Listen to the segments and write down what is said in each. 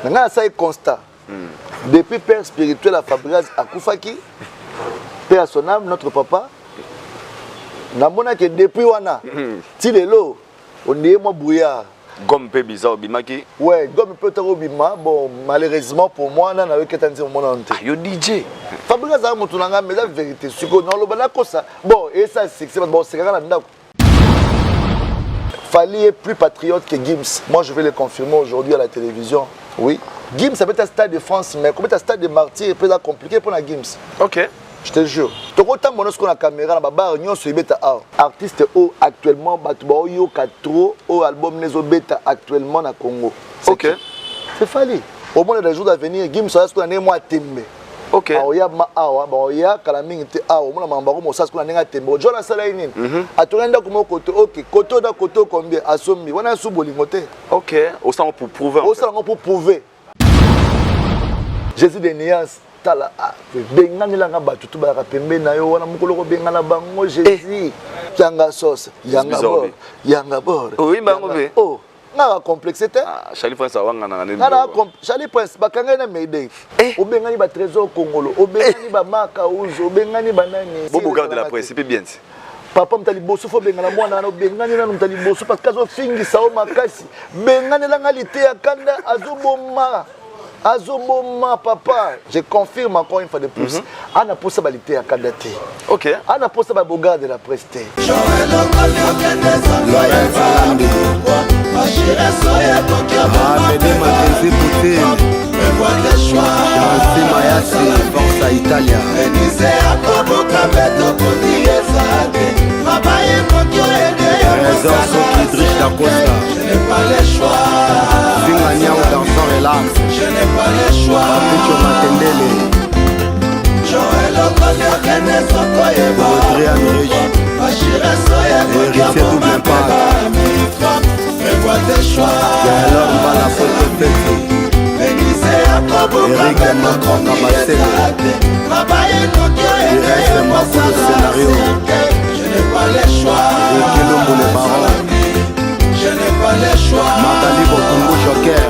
Nanga ça est constat. Depuis père spirituel à Fabregas à Koufaki, père à son âme, notre papa, namona que depuis wana, tilelo, on est moi brouillard. Gomme peu bizarre bimaki. Ouais, gomme peut être bima. Bon, malheureusement pour moi, on a eu quelqu'un qui m'a dit. Yo DJ. Fabregas a montré mais la vérité, c'est que non, le balako ça. Bon, et ça c'est bon, c'est quand même fallait être plus patriote que Gims. Moi, je vais le confirmer aujourd'hui à la télévision. Oui. Gims, ça peut être un stade de France, mais comme un stade de martyrs, c'est compliqué pour la Gims. Ok. Je te jure. Tu vois, tant que la caméra, la barre, nous sommes artistes actuellement, yo katro, album nezo beta actuellement na Congo. Ok. C'est fallait. Au moins, dans les jours à venir, Gims, ça va être moi tembe. Ok. Aoya ma awa, aoya kalaming te awa, mona mambaro mo sas ko na tembo. Jona sala nini? Atolenda ko koto, OK, koto da koto combien asombi. Wana su bolingo te. OK, au sang pour prouver. Au sang pour prouver. Jésus de Nias tala bengani la ngaba tutu ba pembe na yo wana mukolo ko bengana bango Jésus. Yanga sauce, yanga bor. Oui, bango be. Oh. Nga complexité. Charlie Prince awanga na ngane. Charlie Prince bakanga na Mayday. Obengani ba trésor congolo, obengani ba maka uzo, obengani ba nani. Bobo garde la presse, c'est bien. Papa mtali boso fo bengana mwana na obengani na mtali boso parce que azo fingi sao makasi. Bengani la ngalite ya kanda azoboma papa. Je confirme encore une fois de plus. Ana posa balite ya kanda te. OK. Ana posa ba boga de la presse te. Forza Italia. Trésor Soki Drish da Costa. Je n'ai pas le choix. Vingania ou dansant relax. Je n'ai pas le choix. Papucho Matendele. Joël Okonyo Kene Sokoyeba. Audrey Amiriji. Bachira Soya Héritier double impact. Fais-moi tes choix. Gaëlor Mbala Photo Feti. Eric Makroka Basele. Il reste moi pour le scénario. Je n'ai pas le choix. Et Kilombo le baron. Je n'ai pas le choix. Magali Bokongo Joker.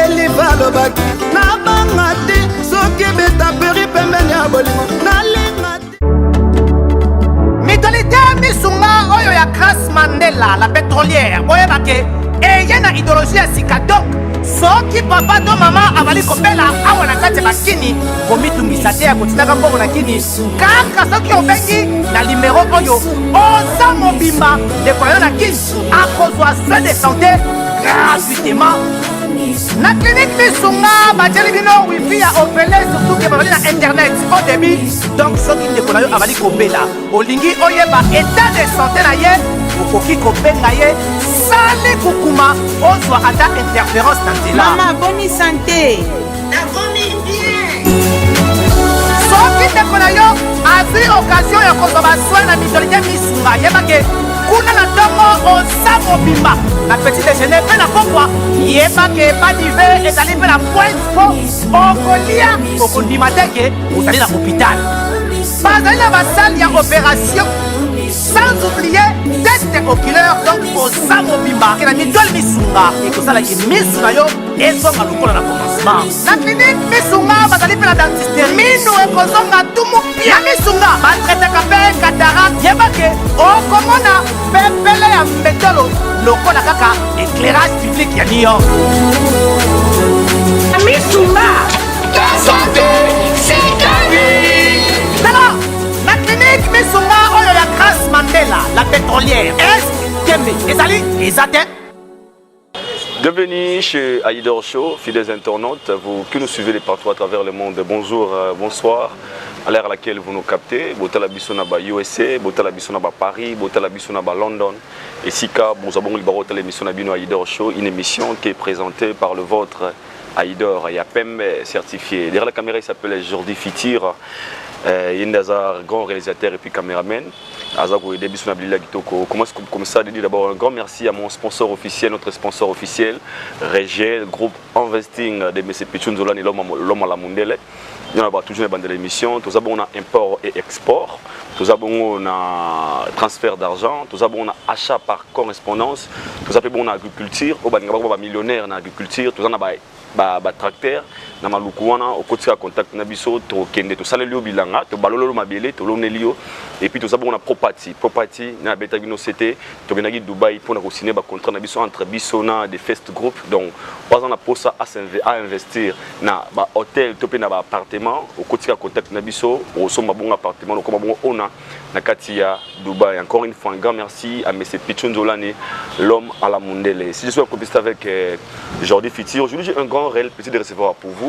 Liva lobaki na banga te soki beta peri pembeni ya bolimo nalinga te. Mentalité misunga oyo ya Grace Mandela la pétrolière oyebake eye na idéologie ya sika donc soki papa to mama avali kopela awa na kati ya bakini komitungisa te ya kotinaka mbongo na kini kaka soki obengi na limero oyo oza mobimba ndeko yo na kini akozwa soin de santé gratuitement na clinique misunga batieli bino wifi ya opele surtout ke babali na internet au début donc soki ndeko na yo avali kopela olingi oyeba état de santé na ye okoki kobenga ye sali kukuma ozwa ata interférence na nzela. Mama boni santé. Nakomi bien. Soki ndeko na yo azwi occasion ya kozwa basoi na mitolite misunga yebake kuna na ntongo oza mobimba na petit déjeuner mpe na pokwa yebake badive ezali mpe na pointe po okolia okondima teke ozali na hôpital bazali na basale ya opération sans oublier test oculaire donc oza mobimba ke na mitole misunga ekosalaki misu na yo ezonga lokola na commencement na clinique misunga bazali mpe na dentiste minu ekozonga tumu pia na misunga batretaka mpe cataracte yebake okomona pepele ya mbetolo lokola kaka éclairage public ya New York misunga santé c'est gagné. Alors la clinique misunga oyo ya Grace Mandela la pétrolière est Kembe ezali ezate. Bienvenue chez Aïdor Show, fidèles internautes, vous qui nous suivez les partout à travers le monde. Bonjour, bonsoir. À l'heure à laquelle vous nous captez, Botala Bissonaba USA, Botala Bissonaba Paris, Botala Bissonaba London. Et Sika, Bouzabong Libarota, l'émission Nabino Aïdor Show, une émission qui est présentée par le vôtre Aïdor, Yapem certifié. Derrière la caméra, il s'appelle Jordi Fitir. Il est un grand réalisateur et puis caméraman. Comme ça, de dire d'abord un grand merci à mon sponsor officiel, notre sponsor officiel, Régel, groupe Investing de M. Pichunzolan et l'homme à la Mondele. Il y a toujours dans l'émission. Tout ça, on a import et export. Tout ça, on a transfert d'argent. Tout ça, on a achat par correspondance. Tout ça, on a agriculture. On a millionnaire en agriculture. Tout ça, on a tracteur. Na malukuana au côté contact na biso to kende to salelio bilanga to balolo mabele to lonelio et puis to ça on a property na beta bino c'était to benagi Dubaï pour na ko signer ba contrat na biso entre biso na des first group donc pas on a pour ça à investir na ba hôtel to pe na ba appartement au côté contact na biso au somma bon appartement donc comme bon on a na katia Dubaï. Encore une fois un grand merci à monsieur Pichon Zolane, l'homme à la mondele. Si je suis en compétition avec Jordi Fiti, aujourd'hui j'ai un grand réel plaisir de recevoir pour vous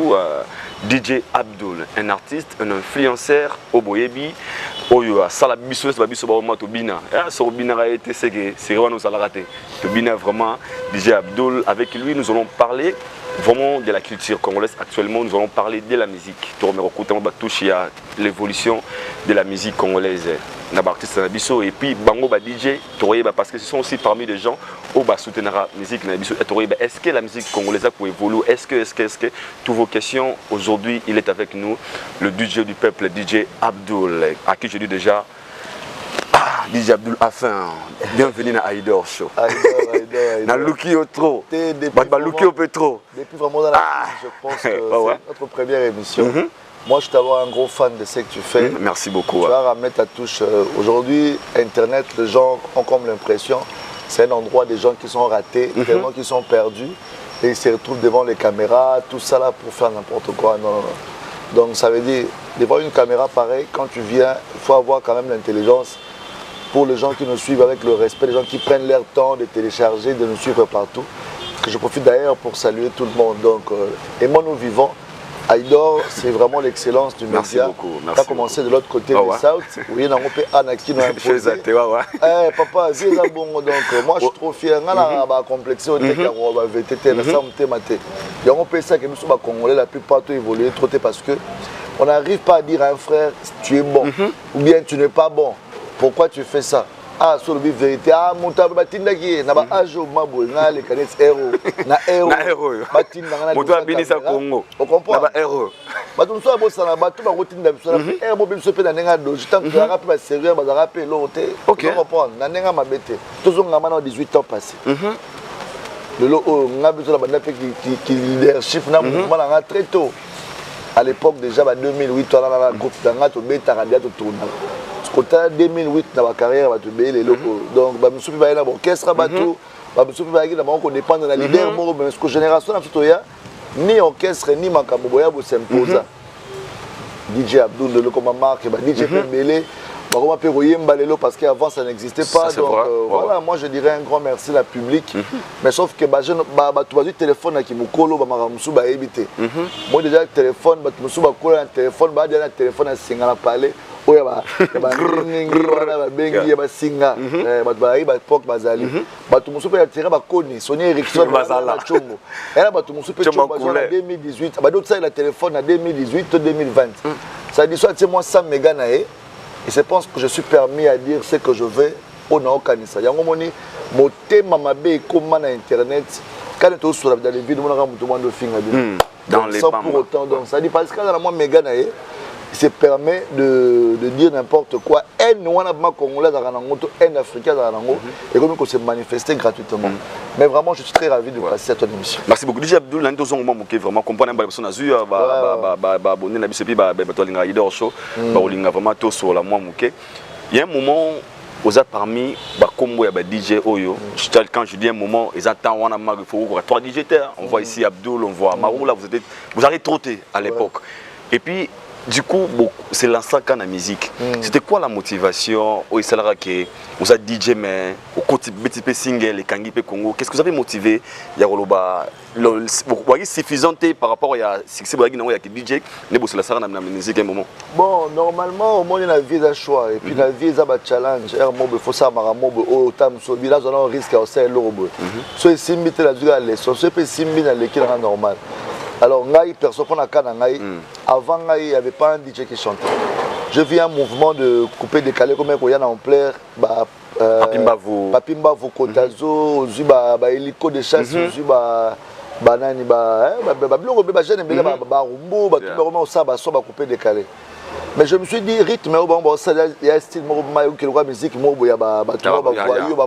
DJ Abdul, un artiste, un influenceur au Boyebi, Oyo Salabiso, Salabiso Baoma Tobina. Sorobina a été c'est vraiment nous allons rater. Tobina vraiment DJ Abdul. Avec lui nous allons parler vraiment de la culture congolaise. Actuellement nous allons parler de la musique. Toucher à l'évolution de la musique congolaise. Et puis Bango DJ, parce que ce sont aussi parmi les gens où soutenir la musique. Est-ce que la musique congolaise a évolué? Est-ce que toutes vos questions aujourd'hui il est avec nous, le DJ du peuple, DJ Abdul, à qui je dis déjà DJ Abdul Afin, bienvenue dans Aïdor Show. Na Luki au trop. Luki au peu trop. Depuis vraiment dans la je pense que c'est notre première émission. Moi, je t'avoue un gros fan de ce que tu fais. Merci beaucoup. Tu vas ramener ta touche. Aujourd'hui, Internet, les gens ont comme l'impression c'est un endroit des gens qui sont ratés, tellement qui sont perdus et ils se retrouvent devant les caméras, tout ça là pour faire n'importe quoi. Non. Donc ça veut dire, devant une caméra pareille, quand tu viens, il faut avoir quand même l'intelligence pour les gens qui nous suivent avec le respect, les gens qui prennent leur temps de télécharger, de nous suivre partout. Que je profite d'ailleurs pour saluer tout le monde. Donc, aimons nous vivons. Aïdor, c'est vraiment l'excellence du média. Merci beaucoup. Tu as commencé de l'autre côté du South. Oui, on peut Anaki nous imposer. Papa, c'est bon. Donc, moi, je suis trop fier. On a complexé au TK, on va VTT, on peut ça que nous sommes Congolais, la plupart ont évolué trop parce que on n'arrive pas à dire à un frère, tu es bon ou bien tu n'es pas bon. Pourquoi tu fais ça? Ah, sur le vérité, ah, mon tabou batindaki, n'a pas ajo mabou, n'a les canettes héros, n'a héros, batindanga, mon tabou bénissa Congo, on comprend, n'a pas héros. Batou soit beau ça n'a pas tout ma routine d'habitude, héros bien se fait dans n'enga do, j'étais en train de rappeler sérieux, bah rappeler l'autre, ok, on comprend, n'enga ma bête, tous on a maintenant 18 ans passés. Le lot, on a besoin de la bande qui leadership, n'a mouvement n'a très tôt. À l'époque déjà, en 2008, on a un groupe d'anga, tout bête, radio, tout tourne. En 2008, dans ma carrière, les locaux. Donc, je suis allé dans l'orchestre, je suis allé dans mon dépend de la leader, mais ce que génération ni orchestre, ni Makaboboya, vous s'imposent. DJ Abdul, de comme marque, DJ Pembele, parce qu'avant ça n'existait pas. Donc voilà, moi je dirais un grand merci à la public. Mais sauf que tu as le téléphone qui me colle, moi déjà le téléphone, tu as un téléphone, un téléphone à Singala Palais. Oui, il y a bengi, il singa, l'époque bazali. Tu me souviens tirer ma Koni, Sony Ericsson, bazala. Et là tu me souviens en 2018, d'autres ça le téléphone en 2018-2020. Ça dit soit moi 100 mégas naé. Et je pense que je suis permis à dire ce que je veux au Naokanisa. Il y a un moment où mon thème m'a bé comme dans internet. Quand tu es sur dans les vidéos, dans les sans pour autant. Donc ça dit parce que dans moi méga naé. Il se permet de dire n'importe quoi. Un Congolais, un Africain, et comme on se manifester gratuitement. Mais vraiment, je suis très ravi de passer à ton émission. Merci beaucoup. DJ Abdul, l'un des moments qui vraiment comprendre la personne azur, abonner la bisepi, la Aïdor Show, vraiment tout sur la moi mouké. Il y a un moment aux parmi Combo et DJ Oyo. Quand je dis un moment, ils attendent on a 3 DJ. On voit ici Abdul, on voit Maroula, vous avez trotté à l'époque. Et puis du coup, c'est lancé quand la musique. C'était quoi la motivation? Vous avez DJ, mais au côté BTP Single, les Kangipe Congo, qu'est-ce que vous avez motivé? Il y a suffisant par rapport à ce que vous avez DJ, mais c'est la musique à un moment. Bon, normalement, au moins, il y a une vie de choix. Et puis, la vie, il y a un challenge. Il faut savoir que là, on a un risque à faire l'euro. Si c'est la durée, c'est normal. Alors, avant, il n'y avait pas un DJ qui chantait. Je vis un mouvement de couper décalé comme il y a en plaire. Papimba Vokotazo, Hélico de chasse, banani biloko be ba jeune mbele ba rumbo ba tout vraiment ça ba so ba couper décalé. Mais je me suis dit rythme il y a un style musique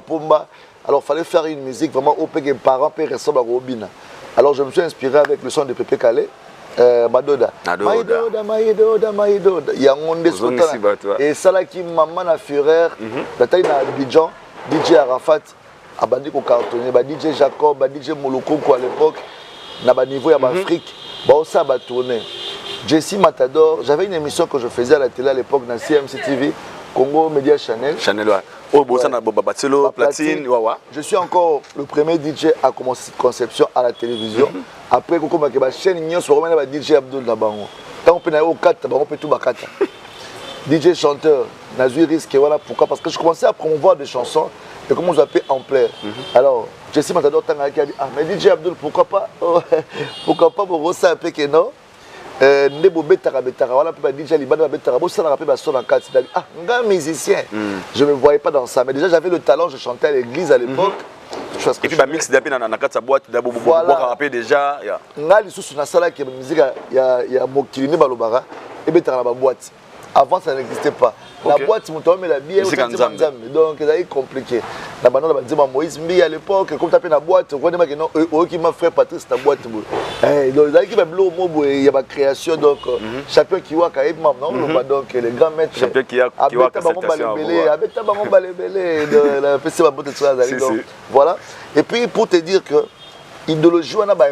pomba. Alors il fallait faire une musique vraiment au que parents peuvent rester à Robina. Alors je me suis inspiré avec le son de Pépé Calais. Madoda. Il y a un monde et ça là qui maman na Fureur, la taille na Abidjan, DJ Arafat, abandi ko cartonné, DJ Jacob, DJ Moloko à l'époque, na ba niveau ya Afrique, ça ba tourner. Jessie Matador, j'avais une émission que je faisais à la télé à l'époque dans CMC TV, Congo Media Channel. Platine. Je suis encore le premier DJ à commencer cette conception à la télévision. Après, Coco Makeba, chaîne Ignos, on remet DJ Abdul Nabango. Quand on peut aller au 4, on peut tout bakata. DJ chanteur, Nazui Risque, voilà pourquoi. Parce que je commençais à promouvoir des chansons et comment je appelle ampleur. Alors, Jessie Matador Tangaki a dit, ah, mais DJ Abdul, pourquoi pas pour Rosa Pekeno? Nebo betara voilà puis DJ Libano betara ça rappelle ba son en 4 ah un musicien je me voyais pas dans ça mais déjà j'avais le talent je chantais à l'église à l'époque et puis ba mix d'appel dans la boîte d'abo rapper déjà ngali sous na sala qui musique ya mokilini balobara et betara ba boîte avant ça n'existait pas la boîte mon mais la bière donc c'est compliqué la bande ba dire Moïse Mbi à l'époque comme taper la boîte on dit que non qui m'a fait Patrice ta boîte donc il y a blow mobo il y a création donc champion qui wa ka non donc les grands maîtres champion qui wa ka abeta bango balebele de la PC ba boîte sur la donc voilà et puis pour te dire que idéologie on a ba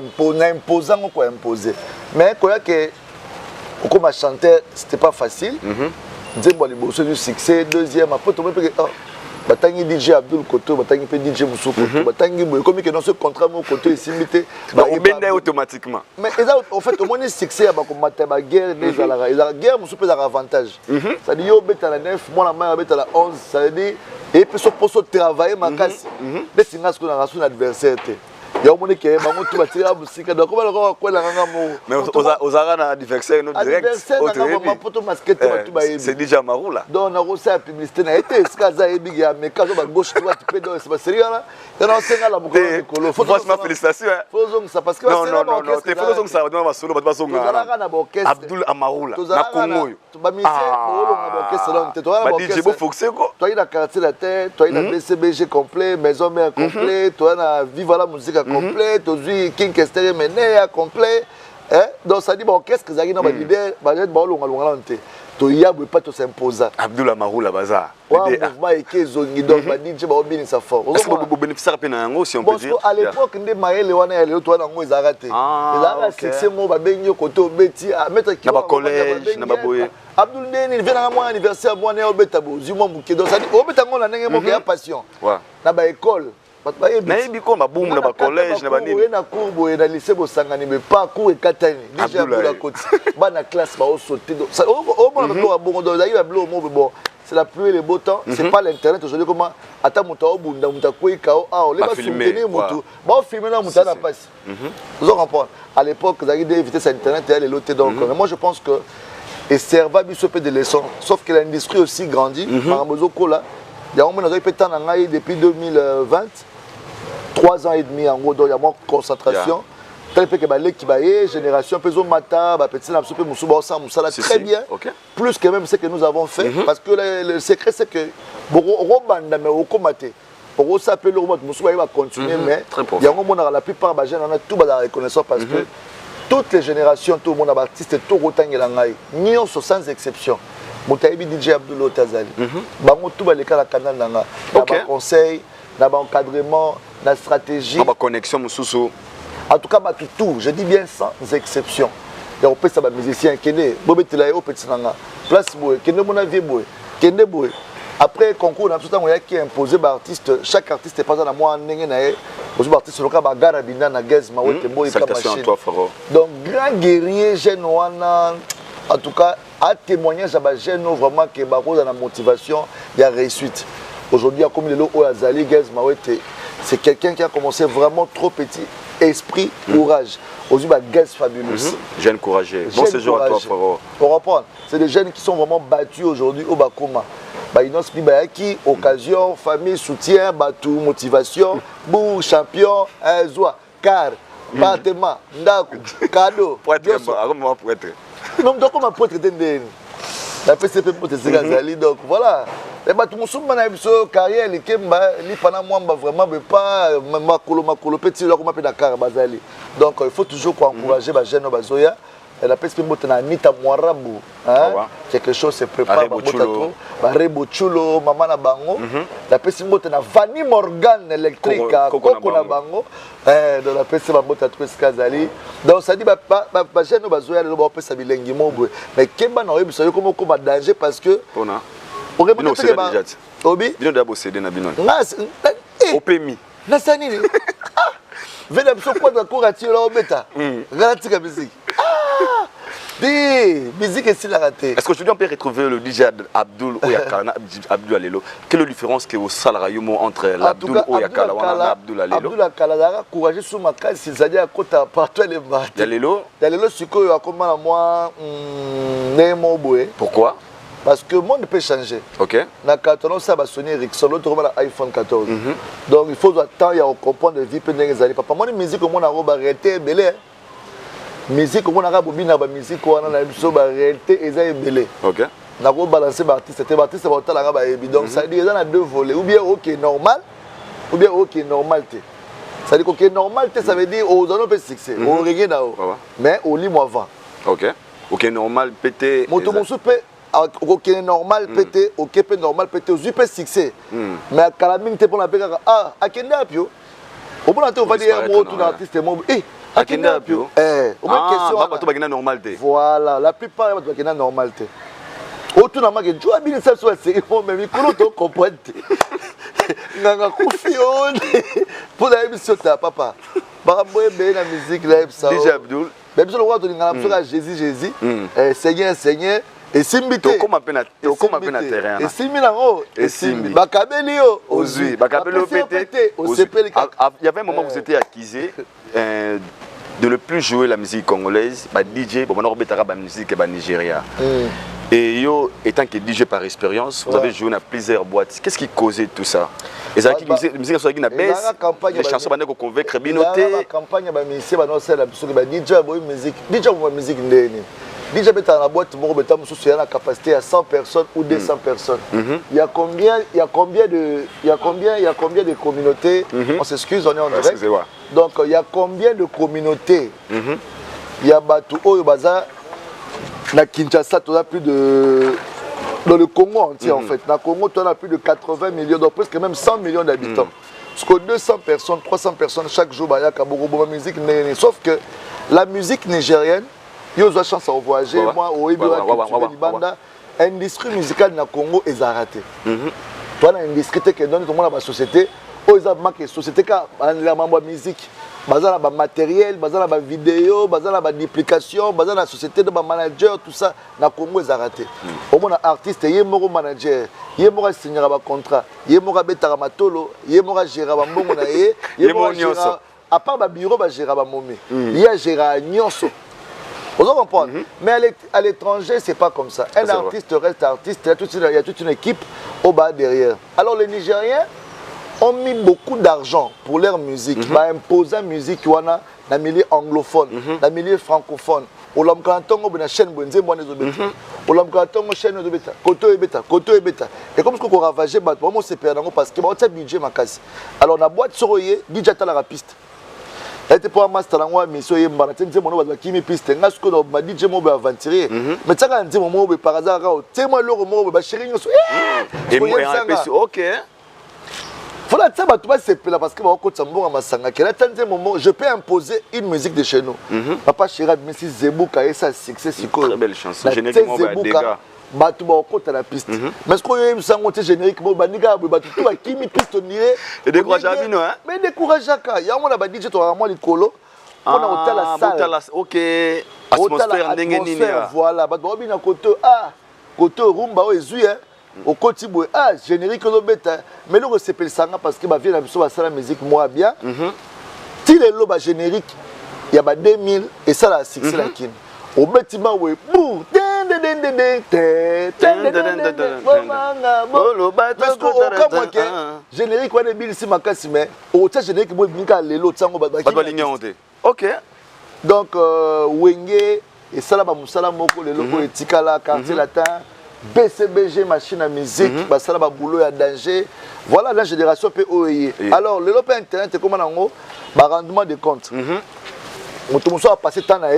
imposant quoi imposer mais quoi que comme chanteur c'était pas facile Nzembo liboso du succès deuxième après tout le monde batangi DJ Abdul Koto batangi pe DJ Moussouko batangi boy comme que dans ce contrat mon côté simité on benda automatiquement mais en fait au moins le succès ba ko mataba guerre des la guerre Moussouko a avantage ça dit yo beta la 9 moi la main beta la 11 ça veut dire et puis so pour travailler makasi mais singa ce qu'on a son adversaire il y a un monde qui est bango tout bâtir à musique donc comment le quoi la ngamo mais aux arana adversaire no direct c'est déjà marou là donc on a reçu la publicité na été skaza et big ya mais quand on gauche droite tu peux donc c'est pas sérieux là il y a un singa la beaucoup de colo franchement félicitations faisons ça parce que non t'es faisons ça dans ma solo pas solo Abdul Amarou là na Congo ba mission bolo na orchestre là tu toi ba DJ Bo Foxé quoi toi il a quartier la terre toi il a BCBG complet maison mère complet toi na vive la musique complet aujourd'hui King Kester mené complet donc ça dit bon qu'est-ce que Zagina va leader va être bon longa lonté to ya pas to s'imposer Abdul Amarou la bazar mouvement et que zongi donc va dire ba bien ça fort est-ce que vous bénéficiez à nango si on peut dire à l'époque ndé maele wana ya leo to nango izarate ezara succès mo ba benyo côté obeti à mettre qui na collège na baboye Abdul Ndeni vient à mon anniversaire moi na obeta bo zuma muke donc ça dit obeta ngona ndenge mo ya passion na ba école nayebi ko mabumu na ba collège na banini na cours boye na lycée bosangani mais pas cours ekatani déjà pour la côte bana classe ba sauter ça au moins on bon donc il va bleu bon c'est la pluie et le beau temps c'est pas l'internet aujourd'hui comment ata muta obunda muta koika on les va filmer mutu ba filmer na muta na passe vous comprenez à l'époque vous avez éviter ça internet et l'autre donc moi je pense que et serva biso peu de leçons sauf que l'industrie aussi grandit par Mozoko là il y a au moins depuis 2020 3 ans et demi en gros donc il y a moins concentration tel que l'équipe génération peso mata petit na peu musuba ça musala très bien plus que même ce que nous avons fait parce que le secret c'est que robanda mais au comité pour ça peut le robot musuba il va continuer mais il y a un moment la plupart des jeunes on a tout la reconnaissance parce que toutes les générations tout le monde artiste tout rotangela ngai nyonso sans exception Moutaïbi DJ Abdul Otazali bango tout les cas la canal nanga ba conseil na ba encadrement la stratégie ba connexion mususu en tout cas tout je dis bien sans exception et on peut ça ba musicien kene bobetela yo petit nanga place boy kene mona vie boy kene boy après concours na tout temps qui imposé ba artiste chaque artiste est pas dans moi ndenge na ye aux artistes loka ba gara binda na gaz ma wote boy comme machine donc grand guerrier jeune wana en tout cas à témoignage à jeune vraiment que ba cause la motivation il y a réussite aujourd'hui comme le lo Azali gaz ma wote c'est quelqu'un qui a commencé vraiment trop petit esprit courage aujourd'hui ba gaz fabuleux jeune courageux bon séjour à toi frérot pour reprendre c'est des jeunes qui sont vraiment battus aujourd'hui au Bakoma ba inos bibayaki occasion famille soutien batou motivation bou champion zoa car appartement, ndako, cadeau. Pour être comment pour être. Non, donc comment pour être ndeni. La PCP pour te zali donc voilà. Et bah tout mon somme na biso carrière li kemba li pendant moi vraiment pas makolo petit là comme Dakar bazali. Donc il faut toujours encourager ba jeune bazoya. Et la PCP pour te na Anita Mwarabu, hein. Quelque chose se prépare ba botato, ba Rebo Chulo, maman na bango. La PCP pour te na Vanny Morgan électrique Coco na bango. Dans la PCP ba botato skazali. Donc ça dit ba jeune bazoya le ba pesa bilengi mobwe. Mais kemba na yebiso yo comme danger parce que Pona Bino c'est déjà. Obi Bino d'abord cédé na bino. Opemi. Na sani ni. Vena biso kwa da korati la obeta. Galati ka musique. Des musique est la raté. Est-ce qu'aujourd'hui on peut retrouver le DJ Abdul Oyakala Abdul Alelo? Quelle est la différence que au salariumo entre l'Abdul Oyakala et Abdul Alelo? Abdul Akala courageux sur ma case c'est-à-dire à côté partout les battes. Alelo siko a comment moi Nemo Boé. Pourquoi? Parce que le monde peut changer. Ok. Na 14 ça va sonner Ericsson, l'autre va iPhone 14. Donc il faut attendre, il y a comprendre de vie pendant les années. Papa, moi musique comme on a arrêté belé. Musique comme on a bobina ba musique on a biso ba arrêté et ça belé. Ok. Na ko balancer ba artiste, c'était artiste va otala nga ba ebi. Donc ça dit il y a deux volets, ou bien OK normal, ou bien OK normalité. Ça dit OK normalité ça veut dire aux on peut succès, au reggae là-haut. Mais au lit moi avant. OK. OK normal pété. Moto mon soupe OK normal pété, OK peut normal pété, aux peut succès. Mais à Kalaming te pour la péga akende apio. Au bon on va dire moi tout artiste moi akende apio. Au moins question ba to ba normalité. Voilà, la plupart ba to ba normalité. Autour na maki joa bini ça soit c'est bon mais micro to comprendre. Nganga kufion. Pour la émission ta papa. Ba boye be na musique là ça. DJ Abdul. Même si le roi de ngala Jésus Seigneur et simbité comme appelle na terrain. Et simbi nango et simbi. Bakabeli yo ozui, bakabeli pété. Il y avait un moment où vous étiez accusé de ne plus jouer la musique congolaise, bah DJ, bon on a ba musique ba Nigeria. Et yo étant que DJ par expérience, vous avez joué dans plusieurs boîtes. Qu'est-ce qui causait tout ça? Et ça qui musique soit qui na baisse. Les chansons bande ko convaincre binoté. La campagne ba musique ba no sala biso ba DJ boy musique. DJ boy musique ndeni. Déjà, dans la boîte, il y a la capacité à 100 personnes ou 200 personnes. Il y a combien de communautés? On s'excuse, on est en direct. Donc, il y a combien de communautés? Il y a Batu Oyobaza, na Kinshasa, tu as plus de. Dans le Congo entier, en fait. Dans le Congo, tu as plus de 80 millions, donc presque même 100 millions d'habitants. Parce que 200 personnes, 300 personnes chaque jour, il y a Kaborobo musique. Sauf que la musique nigérienne, il y a chance à voyager. Moi, au Ibanda, l'industrie musicale dans le Congo est arrêtée. Toi, l'industrie qui donne tout le monde à la société, ils ont marqué la société qui a la musique. Bazar la matériel, bazar la vidéo, bazar la duplication, bazar la société de manager, tout ça, na Congo est arrêté. Au moins artiste, il y a un manager, il y a un signer un contrat, il y a un betara matolo, il y a un gérer un bongo na il y a un à part le bureau, il y a un momé, il y a un gérer nyonso. Vous comprenez? Mais à l'étranger, c'est pas comme ça. Un artiste reste artiste, il y a toute une équipe au bas derrière. Alors les Nigériens ont mis beaucoup d'argent pour leur musique, imposer la musique dans le milieu anglophone, dans le milieu francophone. Au Lamkanton, on a une chaîne, au Lamkanton, on a chaîne, Koto et Beta. Et comme ce qu'on a ravagé, on s'est perdu parce que c'est un budget. Alors, on a boîte sur le budget à la piste. Et pour un master, on a mis sur le piste. On a dit que DJ Mobe aventurier. Mais ça, on dit que par hasard, c'est moi le mot, chérie, et moi, ok. Voilà, ça va se faire parce que je peux imposer une musique de chez nous. Papa Chirag, Messi Zebouka et ça succès. Très belle chanson. Généralement, Zebouka. Batu ba okota la piste. Mais ce qu'on y a eu ça monté générique bo baniga batu tout ba kimi piste nire et découragé bino hein. Mais découragé ka. Ya mona ba DJ to vraiment likolo. On a hôtel la salle. OK. Atmosphère ndenge nini. Voilà, ba do bina koto koto rumba o ezui hein. Au Kotiboué, générique de bêta, mais nous c'est le sanga parce que ma vie a la musique moi bien. Si les lobes générique, il y a 2000 et ça la succès la kin. Au bâtiment oui, bouh, parce qu'au cas moi que générique on est bien ici ma casse mais au générique moi binka les lots sango ba. Pas de ligne honte. Ok. Donc Wenge et Salaba Moussala Moko le logo etikala quartier latin BCBG machine à musique ba Salaba boulot à danger. Voilà la génération POE. Alors le lope internet comment nango ba rendement de compte. Moto muso a passé temps na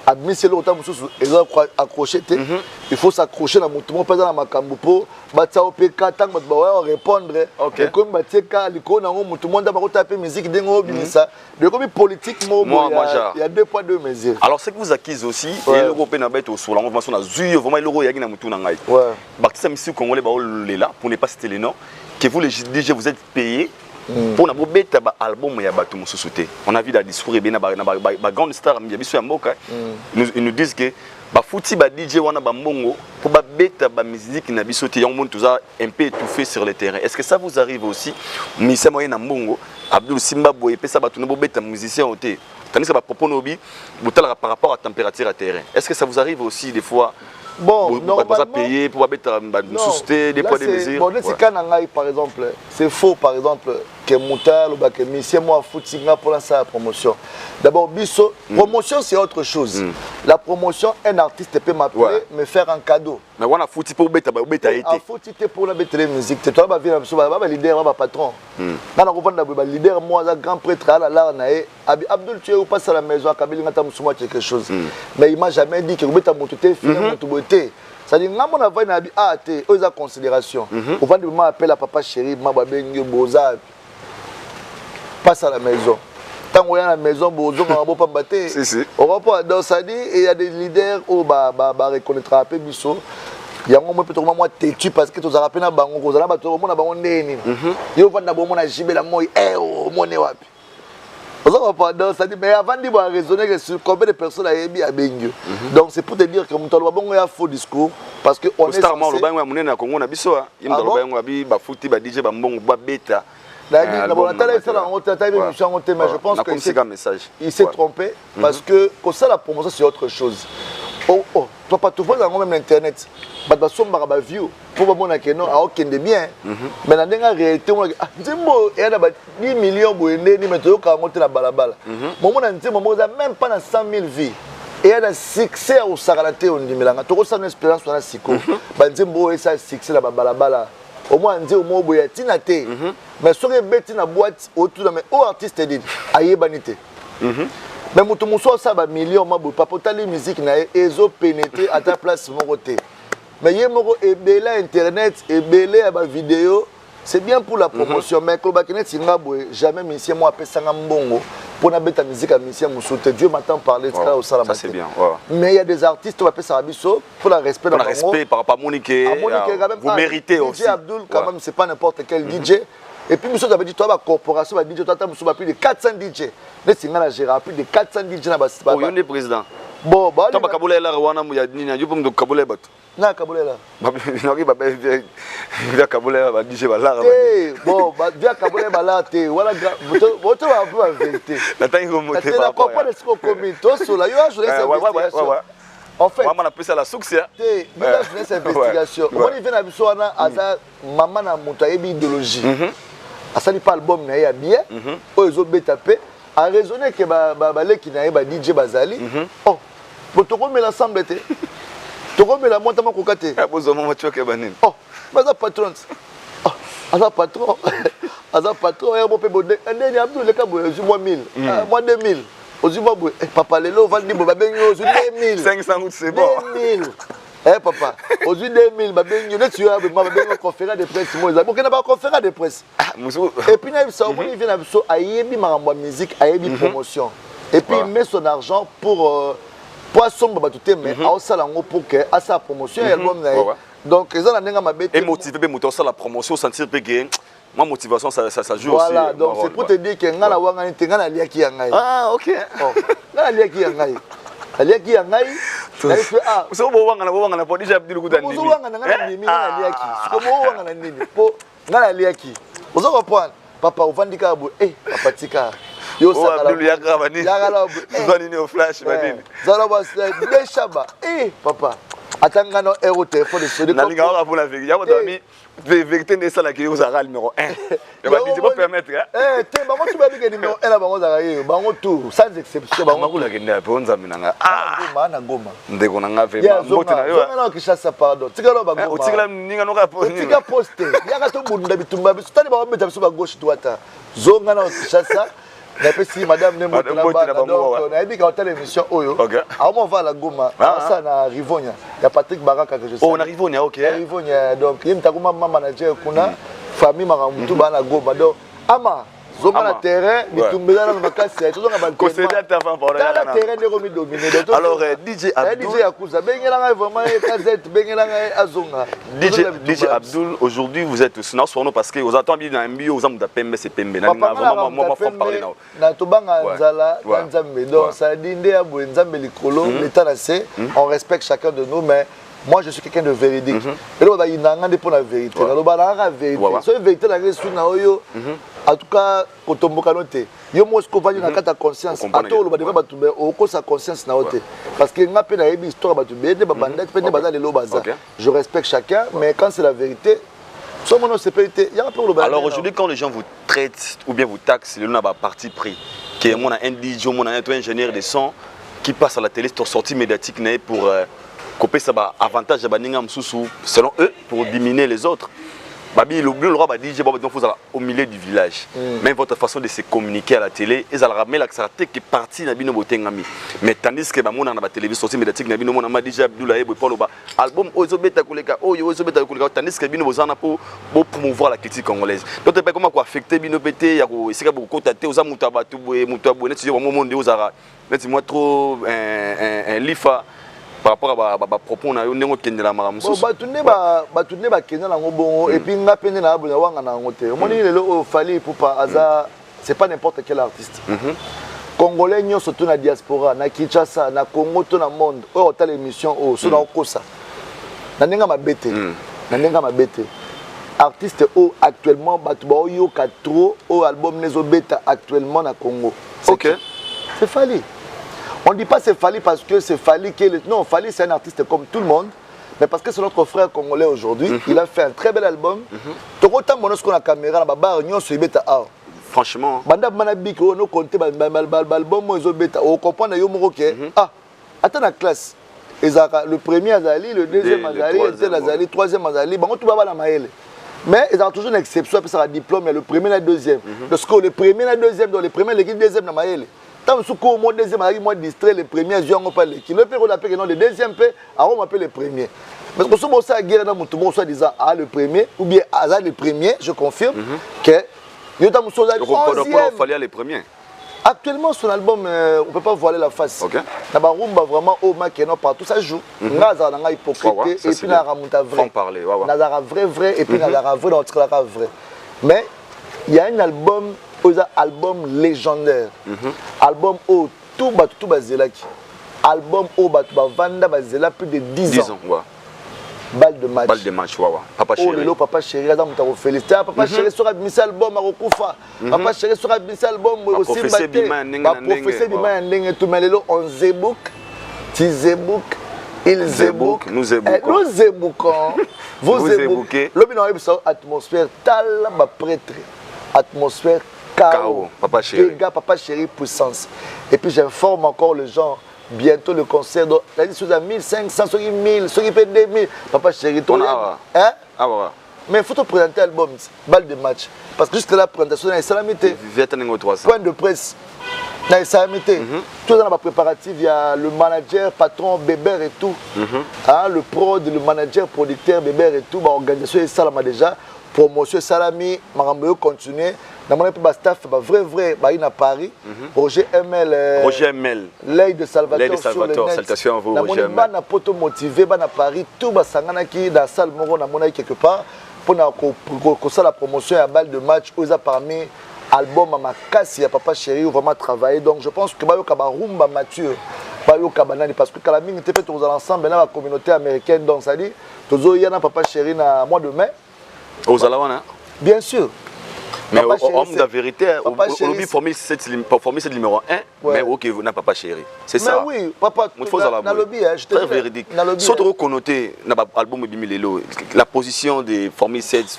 admission le temps muso accroché il faut s'accrocher na moto pas dans la makambo po batia OPK tant ba répondre et comme batia ka liko nango moto monde ba taper musique dengo binisa de comme politique moi il y a 2 poids 2 mesures. Alors c'est que vous acquise aussi et le groupe na bête au sur la mouvement na zuyo vraiment le yaki na mutu na ngai. Ouais. Bakisa misi congolais ba là pour ne pas citer les noms que vous les DJ vous êtes payés pour n'avoir bête album ya batu mususuté. On a vu dans discours et bien na grande star ya biso ya mboka ils nous disent que ba fouti ba DJ wana ba mbongo pour ba bête ba musique na biso te yong tout ça un peu étouffé sur le terrain. Est-ce que ça vous arrive aussi misa moyen na mbongo Abdul Simba boye pesa batu no bête musicien oté tandis que ba propos nobi botala par rapport à température à terrain. Est-ce que ça vous arrive aussi des fois? Bon, normalement, payer pour mettre une société, des poids des mesures. Bon, par exemple, c'est faux, par exemple, que Moutal ou que Monsieur moi footinga pour lancer la promotion. D'abord, biso, promotion c'est autre chose. La promotion, un artiste peut m'appeler, me faire un cadeau. Mais on a foutu pour bête été. A foutu pour la bête de musique. Tu dois bien le leader, le patron. Dans la revente le leader, moi, un grand prêtre à la nae. Abdul, tu es ou passe à la maison, à Kabili, tu as quelque chose. Mais il m'a jamais dit que vous êtes monté, finalement, tout beauté. Ça dit, nous avons une AT, aux considération. Au vent de moi, appelle à papa chéri, ma babengue, boza. Passe à la maison. Tant qu'on est à la maison, bozo, on va pas battre. Au rapport, donc ça dit, il y a des leaders où reconnaîtra un peu biso. Il y a un moment peut-être moi têtu parce que tu as rappelé na bango, tu as battu au monde na bango neni. Yo va na bon mon ajibé la moi oh mon wapi. On va donc ça dit mais avant de raisonner sur combien de personnes a ébi à Bengue. Donc c'est pour te dire que mon tolo bango a faux discours parce que on est Starman le bango monene na Congo na biso a. Il me tolo bango abi ba futi ba DJ ba mbongo ba beta. Mais je pense qu'il s'est trompé parce que ça la promotion c'est autre chose. Oh, toi pas tout voir dans même internet. Bah bah somme bah view. Pour voir mon non à aucun de bien. Mais dans la réalité on a dimbo et a 10 millions boyende ni météo quand monter la balabala. Moment on dit moment même pas dans 100 000 vies. Et il y a des succès au Saralaté on dit melanga. Tu ressens une expérience sur la siko. Bah dimbo et ça succès la balabala. Au moins on dit au mot boya tinate. Mais sur les bêtes na boîte autour de mes artistes dit aïe banité. Mais mutu muso ça ba million mabo papotali musique na ezo pénétrer à ta place mon côté. Mais yé moko ebele internet ebele ba vidéo c'est bien pour la promotion mais ko ba kenet singa boy jamais monsieur moi apesanga mbongo pour na beta musique à monsieur musote Dieu m'entend parler ça au salama. Ça c'est bien. Mais il y a des artistes qui apesa biso pour la respect dans le respect par rapport à Monique. Vous méritez aussi. DJ Abdul quand même c'est pas n'importe quel DJ. Et puis, nous avons dit, toi, la corporation, DJ, toi, tu as plus de 400 DJ. Nous avons géré plus de 400 DJ. Oh, il y a un président. Bon, bah, tu as Kaboulé là, Rwanda, il y a Nina, tu peux Kaboulé. Non, Kaboulé là. Il y a Kaboulé là, DJ là. Bon, il y a Kaboulé là, voilà, tu vas un peu la vérité. Tu as compris ce qu'on commet. Toi, sur la, il y a une investigation. En fait, on appelle ça la succès. Il y a une investigation. Moi, il vient à Bissouana, à maman a monté une idéologie. À ça, il pas album na ya bien. Oh, ils ont bétapé. À raisonner que les qui n'a pas DJ Bazali. Oh, mais tu remets l'ensemble. Tu remets la montagne au côté. Oh, mais ça patron. Oh, ça patron. Ça patron. Et on peut bonner. Un dernier Abdou le cas, moi 1000, moi 2000. Papa Lelo va dire 2000. 500 c'est bon. 2000. Eh papa, aujourd'hui 2000, tu as une conférence de presse. Moi, il n'y a pas de conférence de presse. Et puis, il vient à Yebi Maramba musique, à Yebi promotion. Et puis, il met son argent pour sombre mais à Osalango pour que à sa promotion et album. Donc, ils ont ma bête. Et motivé, mais la promotion, sentir que ma motivation, ça joue aussi. Voilà, donc c'est pour te dire que ngala wanga n'tengana liaki yangai. Ah, ok. Ngala liaki yangai. Aliaki yangai. C'est bon wanga na pour déjà Abdul Gouda nini. Wanga ngana nini ngala liaki. C'est bon wanga nini. Po ngala liaki. Ozo comprendre. Papa ovandika abu papa tika. Yo ça Abdul yaka bani. Yaka bani ni au flash bani. Zala bas de shaba. Papa. Atanga no héros téléphone de na linga pour la vérité. Ya vérité n'est ça là qui vous a numéro 1. Je vais dire, pas permettre. Eh, tu bango tu babi que numéro 1 là bango zaraye, bango tout sans exception bango. Bango la kende pe onza minanga. Ah, goma na goma. Ndeko na nga ve Ya mbote na yo. zonga na kishasa pardon. Tika lo bango. O tika la ninga no ka poste. Tika poste. Yaka to bunda bitumba biso tani bango beta biso ba gauche droite. Zonga na kishasa. Na pesi madame ne mbote na ba. Donc na ebi ka hôtel émission oyo. Ah on va la goma. Ça na Rivonia. Ya Patrick Baraka que je sais. Oh na Rivonia OK. Rivonia donc yim takuma manager kuna. Famille Maramutu bana goma donc ama zonga na terrain bitumbela na makasi to zonga ba conseiller ta femme pour la terrain de remis dominer alors DJ Abdul DJ Yakuza bengela nga vraiment KZ bengela nga azonga DJ Abdul aujourd'hui vous êtes sinon sono parce que vous attendez bien mbio vous amda pembe c'est pembe na vraiment moi faut parler na to banga nzala nzambe donc ça dit nde ya bo nzambe likolo l'état là c'est on respecte chacun de nous mais moi je suis quelqu'un de véridique. Et là il n'a pas pour la vérité. Là la vérité. C'est une vérité la vérité na oyo. En tout cas quand on boka noter. Yo moi ce qu'on va dire na ta conscience. Ato lo ba devait batumbe oko sa conscience na ote. Parce que nga pe na yebi histoire batumbe de babanda pe ne baza le baza. Je respecte chacun mais quand c'est la vérité son mon c'est vérité. Il y a pas le alors aujourd'hui quand les gens vous traitent ou bien vous taxent le na ba parti pris qui est mon un DJ mon un ingénieur de son qui passe à la télé sur sortie médiatique pour couper ça avantage selon eux pour diminuer les autres. Babi le roi va dire au milieu du village. Même votre façon de se communiquer à la télé, ils allaient ramener la qui est partie na bino botengami. Mais tandis que bamona na télévision sortie médiatique na bino mona ma DJ Abdoulaye Paul album ozo beta koleka ozo beta koleka tandis que bino bozana pour promouvoir la critique congolaise. Donc pas comment quoi affecter bino pété ya ko esika beaucoup tater oza muta batu muta bonet ci au moment de ozara. Mais moi trop un lifa par rapport à propos na yo ndenge kendela maramuso batunde ba kenya na ngobongo et puis nga pende na abona wanga na ngote omoni lelo fali pupa aza c'est pas n'importe quel artiste congolais nyo surtout na diaspora na Kinshasa na Congo to na monde o ta l'émission o so na okosa na ndenga mabete artiste o actuellement batu ba yo ka trop o album nezo beta actuellement na Congo. OK, c'est Fali. On ne dit pas c'est Fali parce que c'est Fali qui est... Non, Fali c'est un artiste comme tout le monde, mais parce que c'est notre frère congolais aujourd'hui. Il a fait un très bel album. Tokota monos qu'on a caméra la baba réunion sur beta art. Franchement. Banda manabik on no compter album mozo beta. On comprend na yo moko ke ah attends la classe. Le premier azali, le deuxième azali, le troisième azali, bango tout baba la maele. Mais ils ont toujours une exception puis ça a diplôme mais le premier et le deuxième. Parce que le premier et le deuxième dans le premier l'équipe deuxième na maele. Tant que moi deuxième avec moi distrait les premiers joueurs on parle qui le fait on appelle non le deuxième peu on m'appelle le premier mais parce que bon ça guerre dans mon tout soit disant ah le premier ou bien hasard le premier je confirme que yo dans mon soit il fallait les premiers actuellement son album on peut pas voiler la face na ba rumba vraiment au makeno partout ça joue ngaza na hypocrite et puis na ramonta vrai na vrai et puis na vrai dans la vrai mais il y a un album album légendaire album au tout bazelaki album au batu vanda bazela plus de 10 ans balle de match papa chéri lelo papa chéri adam tako féliciter papa chéri sera bimisa album akokufa papa chéri sera bimisa album aussi baté professeur bima ndenge tout mais lelo on zebook ti zebook il zebook nous zebookons vous zebooké lobi na ebisa atmosphère tal ba prêtre atmosphère chaos, papa chéri. Dégâts, papa chéri, puissance. Et puis j'informe encore les gens, bientôt le concert, la liste à 1500, ceux qui 1000, ceux qui paient 2000, papa chéri, ton hein? Mais il faut te présenter l'album, balle de match. Parce que juste la présentation, il y a salamité. Point de presse, il y a salamité. Tout dans la préparative, il y a le manager, patron, Bébert et tout. Le prod, le manager, producteur, Bébert et tout. Organisation, il salama déjà. Promotion, salami, Marambo continue. Dans mon staff, vrai, il à Paris. Roger ML. L'œil de Salvatore. Salutations à vous, Roger ML. Dans mon poto motivé, à Paris, tout le monde qui dans la salle Moro, dans mon quelque part, pour la promotion à balle de match, aux parmi album à ma casse, il y a papa chéri, vraiment travaillé. Donc je pense que Rumba mature, parce que quand la mine était faite ensemble, dans la communauté américaine, donc ça dit, il y a papa chéri, mois de mai. Aux Alawana? Bien sûr. Mais Papa Chéri, homme de la vérité, Papa on Chéri, oublie former cette numéro 1, mais ok, vous n'avez Papa Chéri. C'est ça. Mais oui, papa, dans le lobby, je te très dis, véridique. dans le lobby, Surtout connoté dans l'album Bimilelo, la position de Formule 7,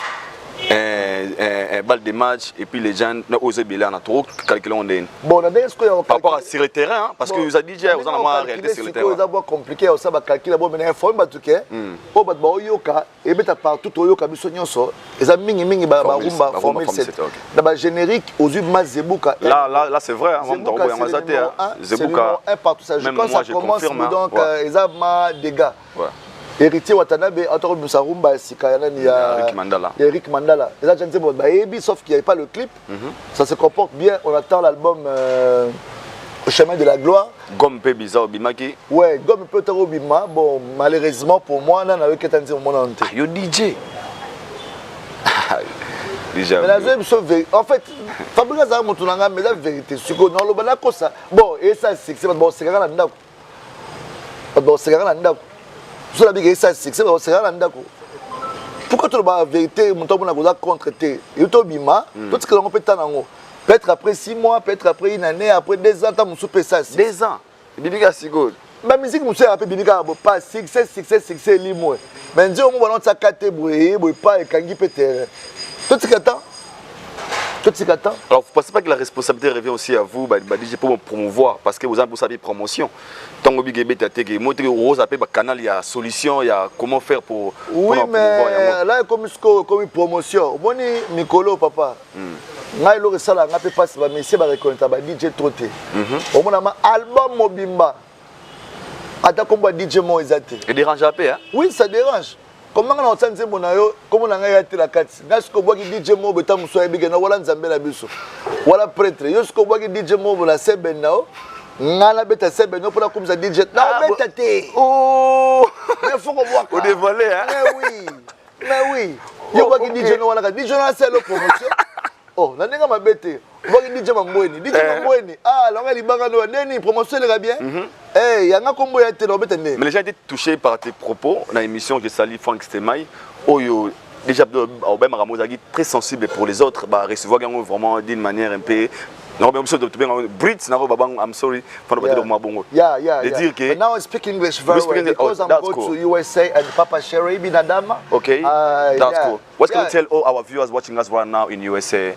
un balle de match, et puis les gens n'ont osé biler, on a trop calculé en dehors. Bon, on a des par rapport à sur le terrain, parce que vous avez dit, vous en avez réalité sur le terrain. C'est compliqué, on va calculer, mais informe tout que, on va yoka, et mettre partout au yoka, bisonyoso, et ça mingi rumba Formule 7. Dans le générique, aux yeux de Mazebouka. Là, c'est vrai, c'est numéro 1 partout, ça je pense ça commence, donc, ils ont des gars. Héritier Watanabe, entre nous, Sarumba, il y a Eric Mandala. Et là, je disais, bon, sauf qu'il n'y avait pas le clip. Ça se comporte bien. On attend l'album Au chemin de la gloire. Gomme peu bizarre, Bimaki. Ouais, Gomme peu trop bima. Bon, malheureusement pour moi, on a eu qu'à dire mon nom. Yo DJ. Mais la deuxième chose, en fait, Fabrice a montré la vérité. Non, le bala ça. Bon, et ça, c'est que bon, c'est quand même là. Bon, c'est quand même là. Pourquoi tu as la vérité, mon temps pour contre té et tu bima, tout ce que l'on peut t'en peut-être après 6 mois, peut-être après une année, après 2 ans, tu as souper ça. 2 ans. Bibiga Sigo. Ma musique, je suis appelé Bibiga, pas succès, limoué. Mais Dieu, on va te brouiller, pas et kangi péter. Tout ce que tu as. Alors, vous ne pensez pas que la responsabilité revient aussi à vous, DJ, pour promouvoir, parce que vous avez pour promotion. Tant que vous avez un canal, il y a solution, il y a comment faire pour oui, mais là, comme une promotion, moi, Mikolo, papa, je ne sais pas si je vais reconnaître DJ Troté. Au moins, album Mobimba, comme DJ Moïsate. Ça dérange un peu, hein? Oui, ça dérange. Comment on a entendu mon ayo, comment on a été la carte. Est-ce que vous voyez DJ Mo beta musoye bigena wala nzambe la biso. Wala prêtre. Est-ce que vous voyez DJ Mo la sebenao? Ngala beta sebenao pour la comme ça DJ. Na beta té. Oh! Mais faut qu'on voit. On dévoilé hein. Mais oui. Yo voyez DJ no wala DJ na c'est le promotion. Oh, na nenga mabete. Voyez DJ Mambweni. DJ Mambweni. Ah, là on a libanga no neni promotion le bien. Eh, yanga kombo ya té no beta né. Mais les gens étaient touchés par tes propos dans l'émission que Sali Frank Stemai. Oyo déjà Aubin Ramozagi très sensible pour les autres, bah recevoir vraiment d'une manière un peu non mais monsieur de Brits na babang I'm sorry for the mabongo. Yeah. Dire que now I speak English very well because I'm going to USA and Papa Chéri Binadama. Okay. That's cool. What can you tell all our viewers watching us right now in USA?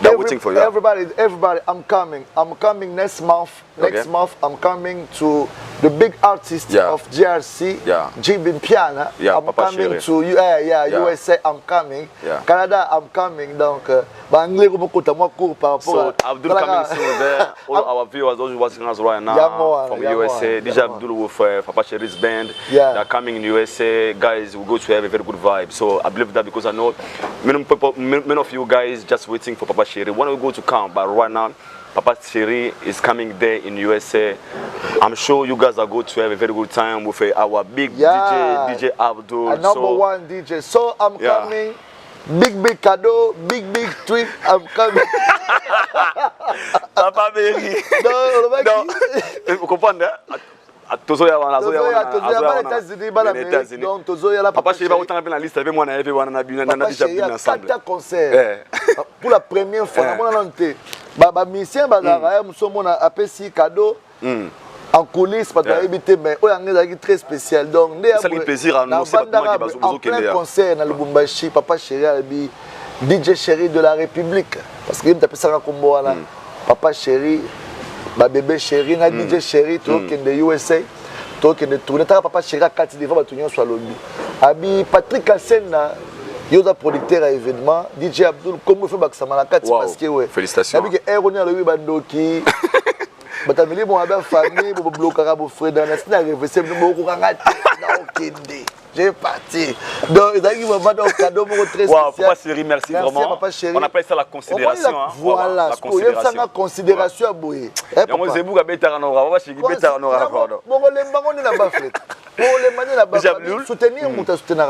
They're waiting for you. Everybody, I'm coming next month. Next month, I'm coming to the big artist of GRC, Jibin Piana. I'm coming to USA. I'm coming. Canada, I'm coming. Donc, anglais so Abdul coming soon there. All our viewers, those watching us right now from USA, DJ Abdul with Papa Chéri's band. They're coming in USA. Guys, we go to have a very good vibe. So I believe that because I know many of you guys just waiting for Papa Chéri. When we go to camp, but right now, Papa Chéri is coming there in USA. I'm sure you guys are going to have a very good time with our big DJ Abdul. A #1 DJ. So I'm coming. Big cadeau, big trip. I'm coming. Papa Berry. Non, vous comprenez? Tozoya Papa Chéri va autant la liste avec moi na déjà bien ensemble. Pour la première fois baba musicien bazara musomona apesi cadeau en coulisses parce que habité mais oyangeza très spécial donc ça fait plaisir à nous c'est pas en plein concert na Lubumbashi Papa Chéri abi DJ Chéri de la République parce que il m'appelle ça comme voilà Papa Chéri ba bébé Chéri na DJ Chéri to kende USA to kende tourner ta Papa Chéri 4 devant ba tunyo sur lobby abi Patrick Asena yoda producteur à événement DJ Abdul comme fait bakisama na 4 parce que ouais félicitations abi ke eroni à lobi bandoki batameli mo ba famille bo bloquera bo frère dans la sina reverser mo ko kanga na okende j'ai parti donc il a vraiment donc cadeau mo très spécial. Papa Chéri merci vraiment. On appelle ça la considération voilà la considération à boyer et moi zebu ka betara na Papa Chéri betara na pardon bon les bango ni na ba frère pour les manier la ba soutenir muta soutenir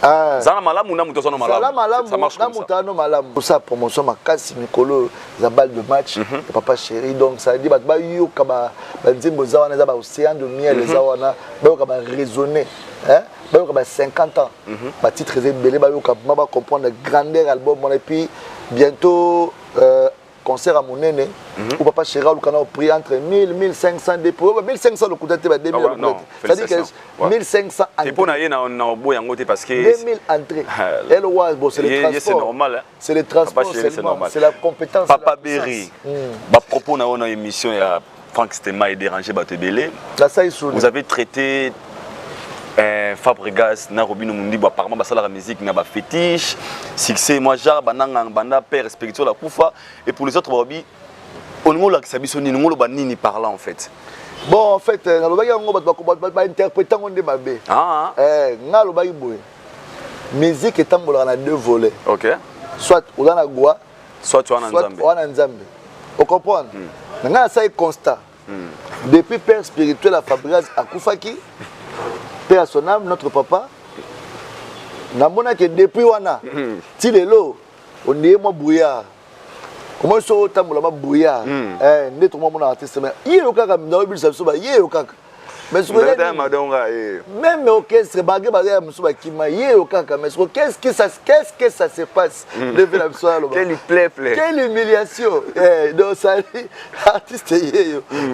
Zana malamu na mutoso no malamu. Ça marche comme ça. Pour ça promotion makasi mikolo za balle de match Papa Chéri donc ça dit ba yo ka ba nzimbo za wana za ba océan de miel za wana ba yo ka ba raisonner hein ba yo ka ba 50 ans ba titre belé ba yo ka ba comprendre grandeur album et puis bientôt concert à Monene où papa Chéra le canal prix entre 1000 1500 dépôts 1500 le coûté 2000 c'est-à-dire que 1500 et pour naïe na boy yango te parce que 2000 entrées elle ouais bon c'est le transport c'est normal c'est le transport c'est la compétence Papa Berry ba propos na une émission ya Franck Stema et dérangé Batebele vous avez traité Fabregas na Robino Mundi apparemment basala la musique na ba fétiche succès moi genre bananga banda père spirituel la kufa et pour les autres babi on ngolo la sabiso ni ngolo ba nini parlant en fait bon en fait na lobaki yango ba interpréter ngonde mabe nga lobaki boye musique etambola na deux volets OK soit oza na gwa soit tu en nzambe on comprend nga ça est constat depuis père spirituel à Fabregas akufaki Père à son âme, notre papa, namona que depuis wana, ti lelo, on est moi brouillard. Comment ça autant moi brouillard? N'est tout mon artiste mais il est au cas comme dans le bus il est au cas. Mais ce que même orchestre bagué bagué musuba kima il est au cas mais qu'est-ce que ça se passe lever la soirée là. Quel plaît. Quelle humiliation. Donc ça artiste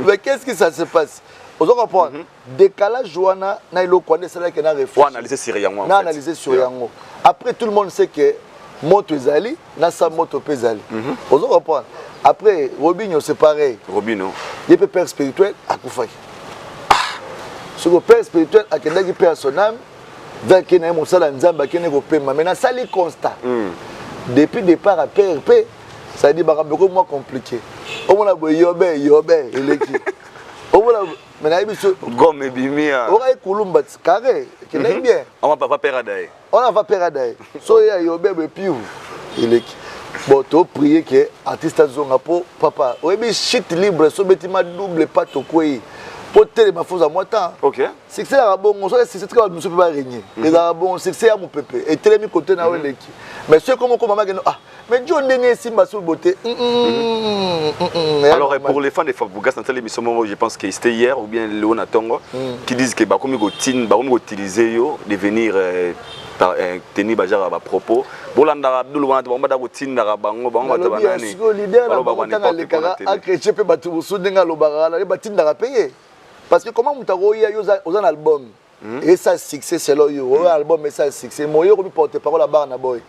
mais qu'est-ce que ça se passe? Vous comprenez? Décalage Joana, na ilo quoi c'est là que na réfléchi. Analyser sur Yango. Na analyser sur Yango. Après tout le monde sait que moto ezali, na sa moto pezali. Vous comprenez? Après Robinho c'est pareil. Robinho. Il peut père spirituel à Koufaki. Ce que père spirituel a quelqu'un qui perd son âme, vers qui n'a pas de nzamba qui n'a pas de paiement. Maintenant ça les constat. Depuis départ à PRP, ça dit bah beaucoup moins compliqué. Au moins la yobe il est qui. Au moins mais là, gomme et bimia. On a écoulé carré, qui est bien. On va pas perdre. On va perdre. So il y a yobé piou. Il est bon, tu prier que artiste zonga po papa. Oui mais shit libre, so bêtiment double pas to quoi. Pour télé ma fausse à moi temps. OK. C'est que c'est la bon, on sait c'est que nous peut pas régner. Et là bon, c'est que c'est à mon pépé. Et télé mi côté na wele qui. Mais c'est comme maman que mais John Denis Simba sur beauté. Alors pour les fans de Fabregas dans l'émission je pense que c'était hier ou bien Léona Tongo qui disent que comme ils vont utiliser yo devenir tenir bajar à propos bolanda Abdul wana to bamba kotinda bango bango bato banani leader na bango le kara akreche pe bato bosundenga lobara na batinda payer parce que comment mutako ya yo aux album et ça succès c'est là yo album et ça succès moyo ko porte parole à Barna Boy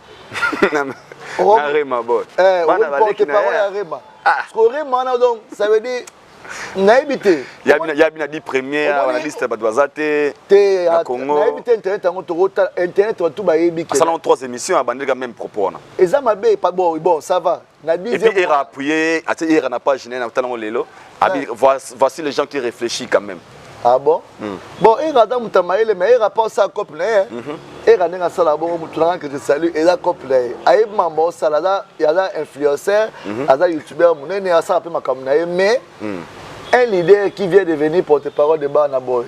Rema boy bana porte parole à Rema parce que Rema donc ça veut dire naibité il y a bien dit première la liste ba doisate na Congo naibité internet en tota internet tout ba yebi que salon 3 émissions à bandega même propos na ezamabe pas bon ça va na 10e et puis il a appuyé à dire na page na talon lelo voici les gens qui réfléchissent quand même. Ah bon? Bon, il y a des gens qui mais il y a pas ça couple. Il y a des gens qui je salue et la couple. Il y a des influenceurs, il y a des youtubeurs, il y a ça mais un leader qui vient de venir porte-parole de Barna Boy.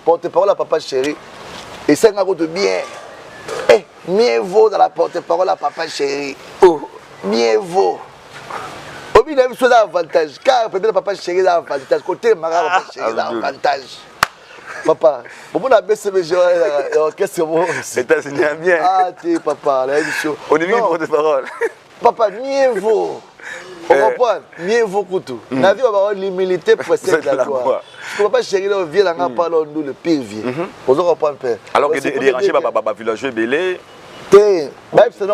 Porte-parole à Papa Chéri. Et c'est un de bien. Mieux vaut dans la porte-parole à Papa Chéri. Mieux vaut. Il y a un avantage, car peut-être papa chéri a un avantage, côté Mara papa chéri a un avantage. Papa, bon la BCBG qu'est-ce que c'est États-Unis bien. Ah tu papa, la émission. On est mis pour des paroles. Papa, mieux vaut. On comprend, mieux vaut que tout. La vie va avoir l'humilité précède la gloire. Parce que papa chéri là vient là parlons nous le pire vieux. Vous comprenez père. Alors que des rangés baba villageois belé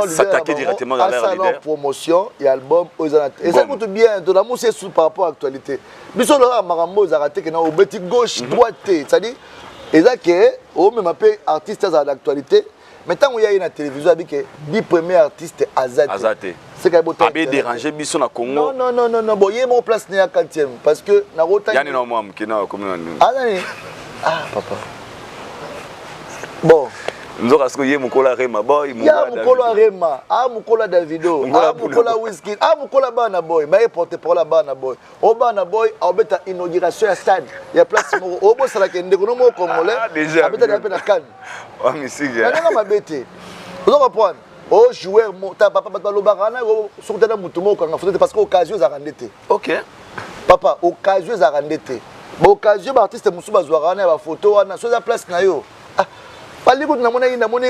s'attaquer directement dans l'air leader. Promotion et album aux et ça coûte bien de la musique sous par rapport à l'actualité. Biso la marambo za raté que na au petit gauche droite, c'est-à-dire et ça que au même appel artiste à l'actualité. Maintenant il y a une télévision avec 10 premiers artistes Azate. C'est quand même bien dérangé biso na Congo. Non bon, il y a mon place na 4e parce que na rota yani na moi qui na comme papa. Bon nous avons eu Mukola Rema boy, Mukola Rema, Mukola Davido, Mukola Whisky, Mukola Barna Boy, mais porte pour la Barna Boy. Au Barna Boy, on met une inauguration à stade. Il y a place au boss à la Kende, nous sommes congolais. Déjà. Avec la canne. Ah mais c'est bien. Non ma bête. Vous comprenez? Oh joueur, papa Balobarana, sur le mutumo quand on fait parce qu'occasion à rendete. OK. Papa, occasion à rendete. Bon occasion artiste Moussouba Zouarana, la photo, on a sur la place na yo. Fallait que nous avons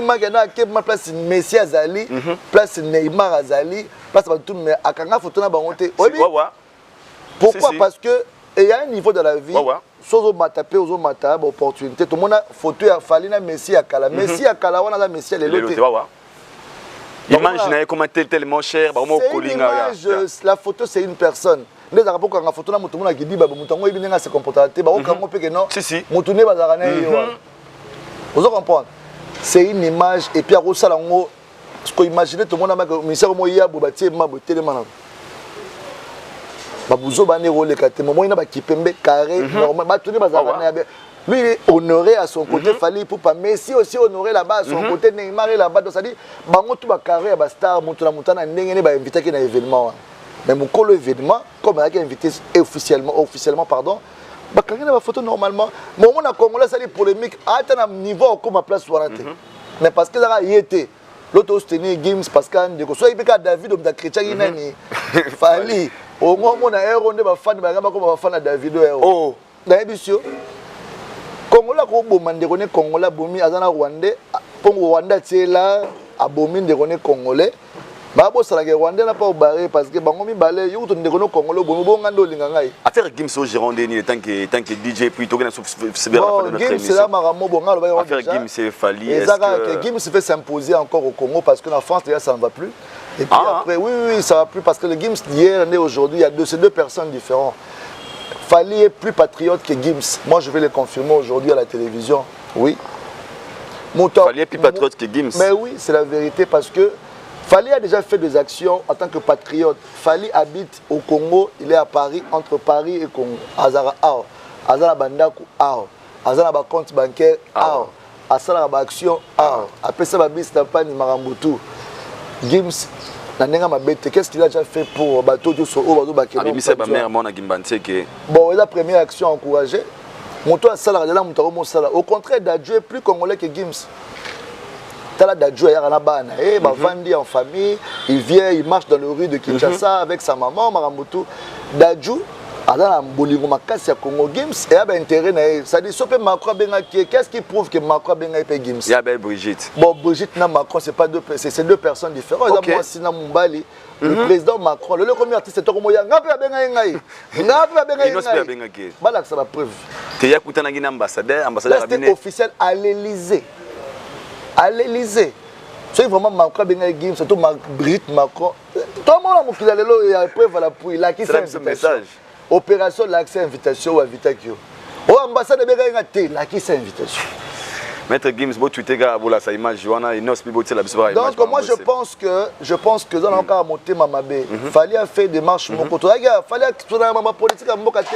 magana que ma place Messi Azali, place Neymar Azali, place tout mais à Kanga photo na bangote. Pourquoi? Parce que il y a un niveau de la vie. Sozo matapé aux mataba opportunité. Tout le monde a photo à Falina Messi à Kala. Messi à Kala, on a la Messi à l'autre. Imagine comment tellement cher, la photo c'est une personne. Les arabes quand la photo na mutu mona kidi ba mutu ngo ibinga se comporter ba okango pe que non. Mutu ne bazaka na yo. Vous comprenez? C'est une image et puis à Rosala ngo ce que imaginer tout le monde a ministère mo ya bobati ma botelé mana. Ba buzo ba ne role kate mo ina ba kipembe carré normal ba tuni bazaka na ya. Lui il est honoré à son côté, fallait pour pas Messi aussi honoré là-bas à son côté, Neymar là-bas donc ça dit bango tout ba carré ba star mutu na mutana ndenge ba invité ki na événement. Mais mon colo événement comme il a invité officiellement pardon, bah quand il y a une photo normalement, mais on a congolais ça les polémiques à un niveau comme ma place soit mais parce que ça a été l'autre tenir games parce que de soit il peut David ou chrétien il nani fallait au moins on a héros de ba fan ba comme fan David oh na émission congolais ko bomande connaît congolais bomi azana rwandais pour rwanda tiela a bomi de connaît congolais. Babo salage Rwanda n'a pas au barré parce que bango mi balé yo to ndeko no Congolo bongo ngando linga ngai affaire Gims au Girondin ni tant que DJ puis to gena c'est bien la fin de notre émission. Gims là maramo bonga lo ba affaire Gims c'est Fally est-ce que Gims se fait s'imposer encore au Congo parce que en France déjà ça ne va plus et puis après oui ça va plus parce que le Gims d'hier et aujourd'hui il y a ces deux personnes différentes. Fally est plus patriote que Gims. Moi je vais le confirmer aujourd'hui à la télévision. Oui. Fally est plus patriote que Gims. Mais oui, c'est la vérité parce que Fally a déjà fait des actions en tant que patriote. Fally habite au Congo, il est à Paris, entre Paris et Congo. Azara Ao, Azara Bandaku Ao, Azara ba compte bancaire Ao, Azara ba action Ao. Après ça, Babis Tapani Marambutu. Gims, qu'est-ce qu'il a déjà fait pour bateau du Soro, bateau Bakeno? Bon, la première action encouragée. Moto a Salah, au contraire, Dadju est plus congolais que Gims. Dadju est vandi en famille, il vient, il marche dans le rue de Kinshasa avec sa maman, Marambutu. Dadju, qu'est-ce qui prouve que Macron a fait Gims? Il y a Brigitte. Bon, Brigitte et Macron, c'est deux personnes différentes. Okay. Le président Macron, le premier artiste, c'est Tokomo Yang. C'est la preuve. Ambassadeur officiel à l'Élysée. À l'Élysée. C'est vraiment Macron Benga Gims, surtout Brigitte Macron. Tout le monde a la preuve à l'appui. Il a qui fait message. Opération l'accès invitation ou invitation. Au ambassade de Benga la qui c'est invitation. Maître Gims, vous tweetez sa image, donc moi je pense que dans le cas monter Mamabé, fallait faire des marches mon côté. Fallait que ma politique à Mbokate,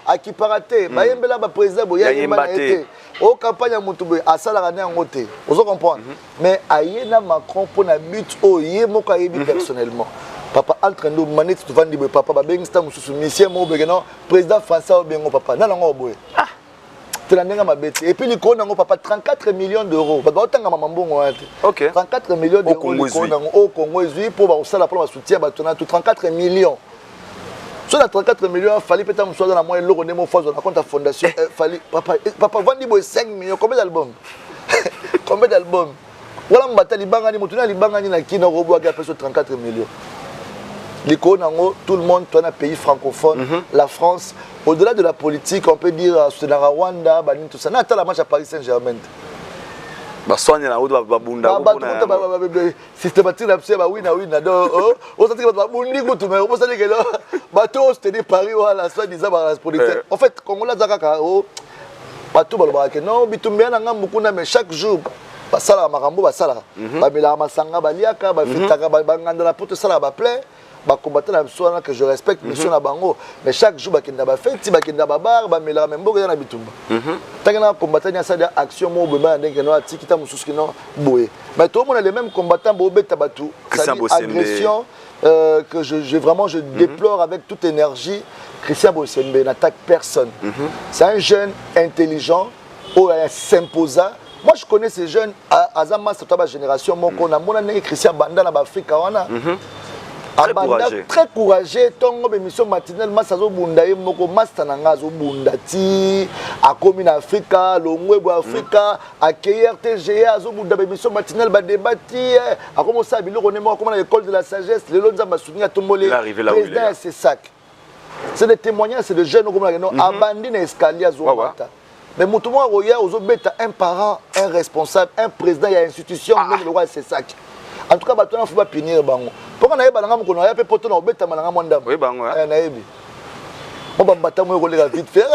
à qui paraté, Bayembela ba président Boya été. Au campagne à Moutoube, à Salarane en côté. Vous comprenez? Mais Ayena Macron pour la but au Yemoka personnellement. Papa entre nous manette tu vends papa ba bengsta mususu mission mo begeno président François Obengo papa na ngo boye. Et puis, il y a papa 34 millions d'euros. Ok. 34 millions d'euros au Congo pour soutien 34 millions. Sur les 34 millions, il fallait peut-être que dans la moyenne la fondation. Papa vend 5 millions. Combien d'albums? Combien d'albums? Voilà, je suis 34 millions. Tout le monde, tout un pays francophone, la France, au-delà de la politique, on peut dire c'est la Rwanda, tout ça. N'a pas la match à Paris Saint-Germain. Systématique oui Paris voilà soit disant la politique. En fait, quand on l'a partout non mais chaque jour basala marambo basala babela masanga baliaka bafitaka banganda la poto sala ba plein ba combattre la soana que je respecte mission na bango mais chaque jour bakenda ba fête bakenda ba bar ba mela même boka na bitumba tangana combattre nya ça action mo beba ndenge no atikita mususu kino boye mais tout le monde les mêmes combattants bo beta batu agression que je déplore avec toute énergie. Christian Bossembe n'attaque personne. C'est un jeune intelligent s'imposant. Moi je connais ces jeunes à Azama, c'est la génération mon Christian Banda na Afrique wana Très courageux. Très courageux. Tongo émission matinale masazo bunda ye moko master nanga zo bunda ti a komi na Afrika, longwe Afrika, a KRTGA zo bunda émission matinale ba débattre a commencé à biloko nemo comme à l'école de la sagesse, le lonza masunia tombole. Président c'est sac. C'est des témoignages, c'est des jeunes comme là non abandonné na escalier zo mata. Mais Moutouma Roya, aux autres, un parent, un responsable, un président, il y a une institution, même le roi, c'est ça. En tout cas, il ne faut pas punir. Pourquoi on a un peu de temps, on a un peu oui, bon, on va battre vite fait.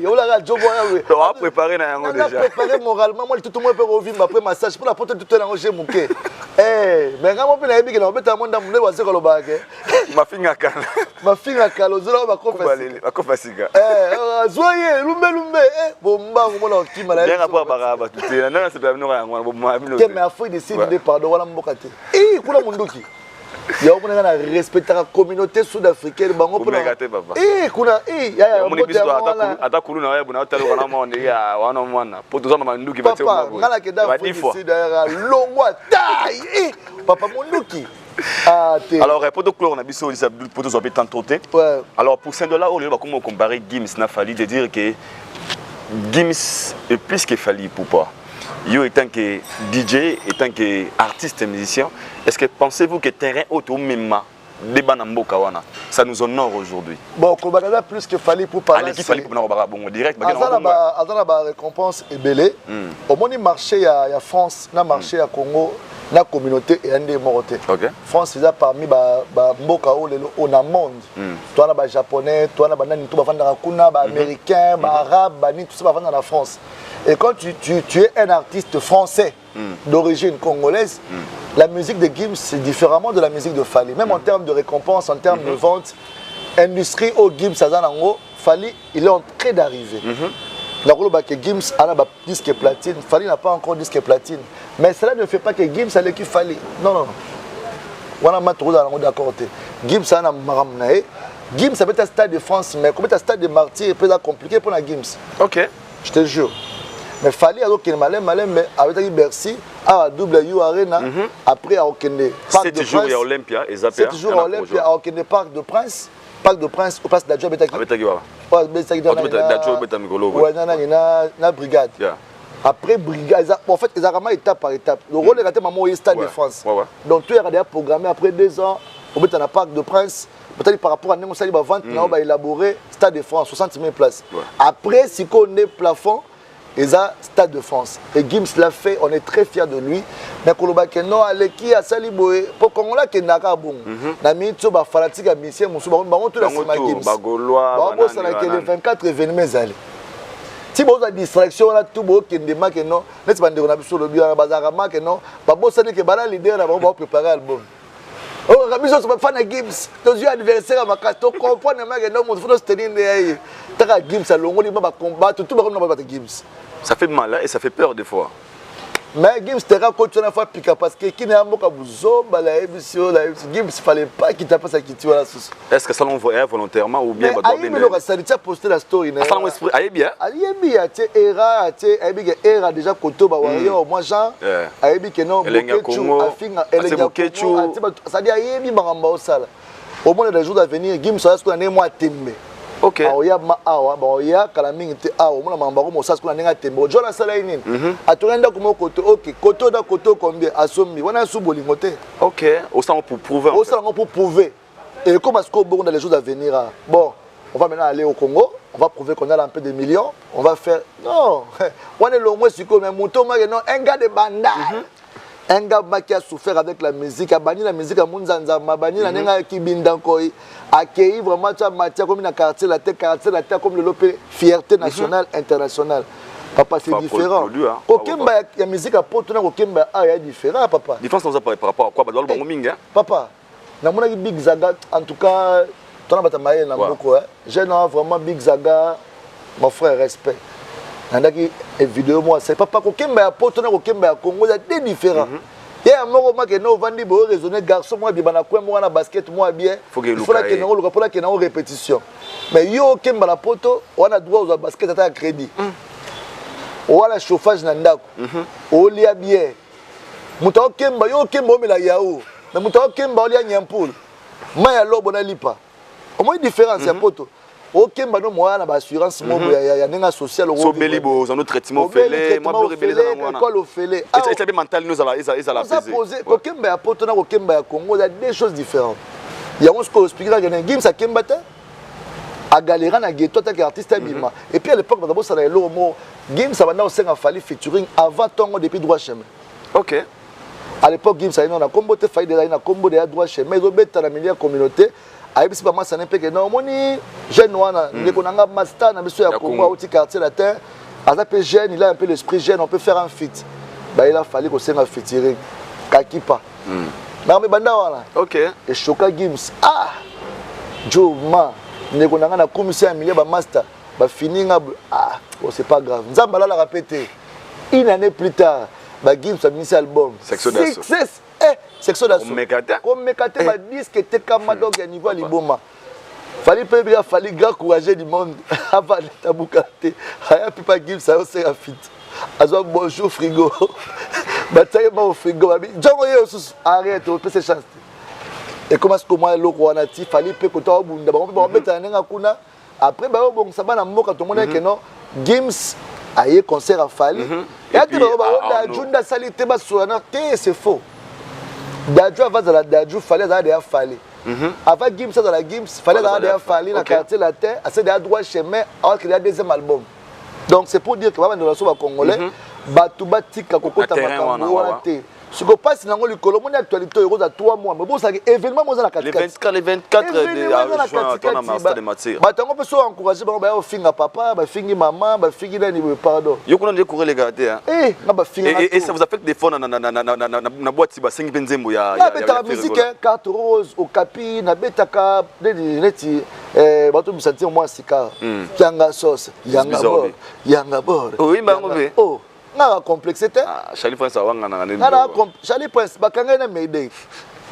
On a préparé moralement. Moi, tout le monde peut revivre après massage pour la porte tout le monde. Mais quand on a dit que on va ma fille a calme. Ma fille a calme. Va confesser. Zoye, lumbe. Bomba, on qui m'a bien rapport à tout. Non, c'est pas nous. Mais à fond décide de pardon voilà mbokate. Kula munduki. Ya on a respecter la communauté sud-africaine bango pour kuna ya on est ata kulu na yebo na talo kana monde ya wana mwana poto zana manduki ba papa ngala ke da longwa tai papa munduki. Alors pour tout clore on a biso pour tout habiter tenté. Alors pour Saint Dollar on va comment comparer Gims na Fally de dire que Gims est plus que Fally pour pas. Yo étant que DJ, étant que artiste et musicien, est-ce que pensez-vous que terrain auto même débat na mboka wana ça nous honore aujourd'hui? Bon, Kobagada plus que Fally pour parler. Allez qui Fally pour na bon direct azala ba récompense et belé. Au moni marché ya France, na marché ya Congo, na communauté et ndé moroté. France c'est parmi ba mboka o lelo on a monde. Toi na ba japonais, toi na ba nani to ba fanda kuna ba américain, ba arabe, ba ni tout ça ba fanda na France. Et quand tu es un artiste français d'origine congolaise, la musique de Gims c'est différemment de la musique de Fally. Même en termes de récompense, en termes de vente, industrie au Gims Azanango, Fally il est en train d'arriver. Que Gims a un disque platine, Fally n'a pas encore disque platine. Mais cela ne fait pas que Gims a l'équipe Fally. Non. On a d'accord. Gims a un maramnae. Gims a peut-être un stade de France, mais comme un stade de martyrs, c'est plus compliqué pour la Gims. Ok. Je te jure. Mais Fally alors qu'il malin mais avec Bercy à W Arena après à Okende. 7 jours à Olympia et 7 jours à Olympia à Okende Parc de Prince au place d'Adjo Betaki. Na brigade. Après brigade en fait ils ont vraiment étape par étape. Le rôle est raté maman au stade de France. Donc tu es programmé après 2 ans au Betana Parc de Prince. Peut-être par rapport à nous ça va vendre on va élaborer stade de France 60 000 places. Après si on est plafond et ça, Stade de France. Et Gims l'a fait, on est très fiers de lui. Mais Koloba Keno, Aleki, Asali Boé, pour qu'on l'a ait Naka Bon. Nami Tsoba Falatika, Missia, Moussou, Baron, tout la Sima Gims. Baron, ça n'a que les 24 événements. Si vous avez distraction, là, tout beau, qui ne démarque, non, n'est-ce pas, on a vu sur le bureau, à Bazarama, que non, Babo, ça n'est que Bala, l'idée, on va préparer l'album. Oh, Rabiso, c'est pas fan de Gims. Nos yeux adversaires à ma carte, on comprend, que non, on faut se tenir derrière. Taka Gims, à l'ongo, il va combattre, tout le monde va battre Gims. Ça fait mal et ça fait peur des fois. Mais Gims te raconte une fois piqué parce que qui n'est pas la émission, Gims il fallait pas qu'il tape ça qui tue la sauce. Est-ce que ça l'envoyait volontairement ou bien ça a posté la story. Ça l'a esprit, aïe bien. Aïe bien, tu era, tu era déjà koto ba warrior moi Jean, aïe bien que non, ça dit aïe bien bangamba au sala. Au moins les jours à venir, Gims ça ce qu'on a moi tembe. Ok. Aoya ma awa, aoya kalamingi te awa, mona mambaro mo sas ko na tembo. Jona sala inini. Atolenda ko koto, OK, koto da koto combien asomi. Wana su bolingo te. OK, au sang pour prouver. Au sang pour prouver. Et comme à ce qu'on dans les jours à venir, bon, on va maintenant aller au Congo, on va prouver qu'on a un peu de millions, on va faire non. On est le moins sur comme un mouton, non, un gars de banda. Un gars qui a souffert avec la musique, a banni la musique à Mounzanza, a banni la nenga qui bindankoi, a accueilli vraiment sa matière comme une quartier la terre comme le lopé fierté nationale, internationale. Papa, c'est différent. Aucun la musique à Porto, aucun est différent, papa. Différence par rapport à quoi? Papa, dans mon Big Zaga, en tout cas, tu as battu na beaucoup. J'ai vraiment Big Zaga, mon frère, respect. Nandaki vidéo moi c'est papa ko kemba ya poto na ko kemba ya Congo c'est différent. Il y a un moment que nous vandi bo raisonner garçon moi bi bana ko moi na basket moi bien. Il faut la que na ko pour la que na répétition. Mais yo kemba la poto on a droit aux basket à crédit. On a le chauffage na ndako. On lia bien. Muto kemba yo kemba me la yao. mais muta okemba oli anyampoule maya lobo na lipa au moins différence ya poto okemba no moya na ba assurance mobo ya nenga social so belibo za no traitement fele moi bleu rebelle za mwana quoi le fele et bien mental nous ala ça poser okemba ya poto na okemba ya Congo il y a deux choses différentes il y a on ce qu'on expliquera que Gims a kemba te a galera na ghetto tant qu'artiste bima et puis à l'époque d'abord ça le mot Gims ça va na osenga fali featuring avant tongo depuis droit chemin. OK. À l'époque Gims ça na combo te faille de na combo de droit chemin ils ont bêta la meilleure communauté ayebisi ba masa nempeke na omoni jeune wana ndeko nanga master na biso ya Congo au quartier latin aza pe jeune il a un peu l'esprit jeune on peut faire un feat bah il a fallu kosenga featuring kakipa na me banda wana OK et choka Gims Joe ma ndeko nanga na commission milieu ba master ba fininga oh c'est pas grave nzamba la répéter une année plus tard ba Gims a mis album Section d'assaut section d'assaut comme mekate ba disque était comme donc à niveau liboma fallait pas bien fallait grand courage du monde avant tabukate aya pipa Gims ça c'est un fit azo bonjour frigo bataille ba au frigo ba jongo yo arrête on peut se chance et comment est-ce que moi loko wana ti fallait pe ko to bunda ba beta nenga kuna après ba bon ça ba na mboka to mona que non Gims aye concert à Fali et ati ba ba junda salité ba soana c'est faux Dadju avant de la Dadju fallait d'aller à Fali avant Gims ça dans la Gims fallait d'aller à Fali na quartier latin à ce droit chemin alors qu'il y a deuxième album donc c'est pour dire que ba na so ba congolais batu batika kokota makambo wana te ce qui passe dans le Colombie actualité euro à 3 mois mais bon ça événement moi la les 24 de juin on a master de matière ba tango peso encourager ba au finga papa ba fingi maman ba fingi nani pardon yo kuna de courir les gars na ba finga et ça vous affecte des fois na boîte si ba 5 benzembo ya beta musique carte rose au capi na betaka neti bato bisanti moi sika yanga sauce yanga bor oui ba ngove oh na complexité Charlie Prince awanga na nene na Charlie Prince bakanga na Mayday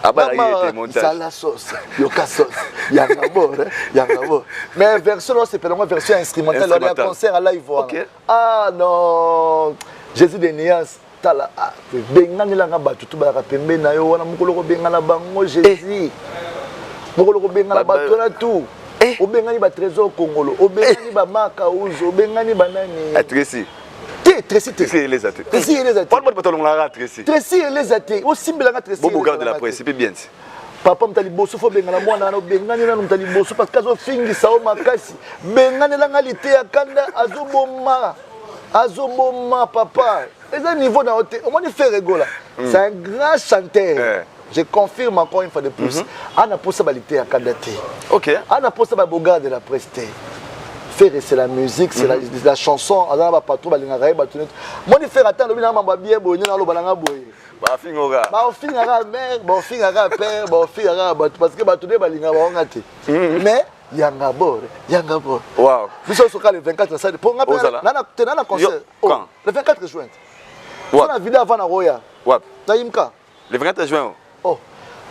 aba yete montage ça la sauce yoka sauce yanga bor mais version c'est vraiment version instrumentale lors d'un concert à live ah non Jésus de Nias tala bengani la nga batu ba pembe na yo wana mukolo ko bengana bango Jésus mukolo ko bengana batu na tout obengani ba trésor congolo obengani ba maka uzo obengani banani Tracy Tracy les athées. Parle-moi de bâton la Tracy. Tracy les athées. Au simple la Tracy. Bon garde la presse, c'est bien. Papa mtali bosso fo bengana mwana na bengani na mtali bosso parce que azo fingi sao makasi. Bengani la ngalite ya kanda azoboma papa. Et ça niveau na hotel. On m'a fait rigoler. C'est un grand chanteur. Je confirme encore une fois de plus. Ana possibilité ya kanda te. OK. Ana possibilité bogarde de la presse te. C'est la musique, c'est la chanson. Alors, pas trop, moi, je fais attendre, je vais bien, je parce que mais yanga bor. Wow. Nous sommes le 24 ça pour le concert. Le 24 juin. On a vidéo avant la Roya. Le 24 juin. Oh.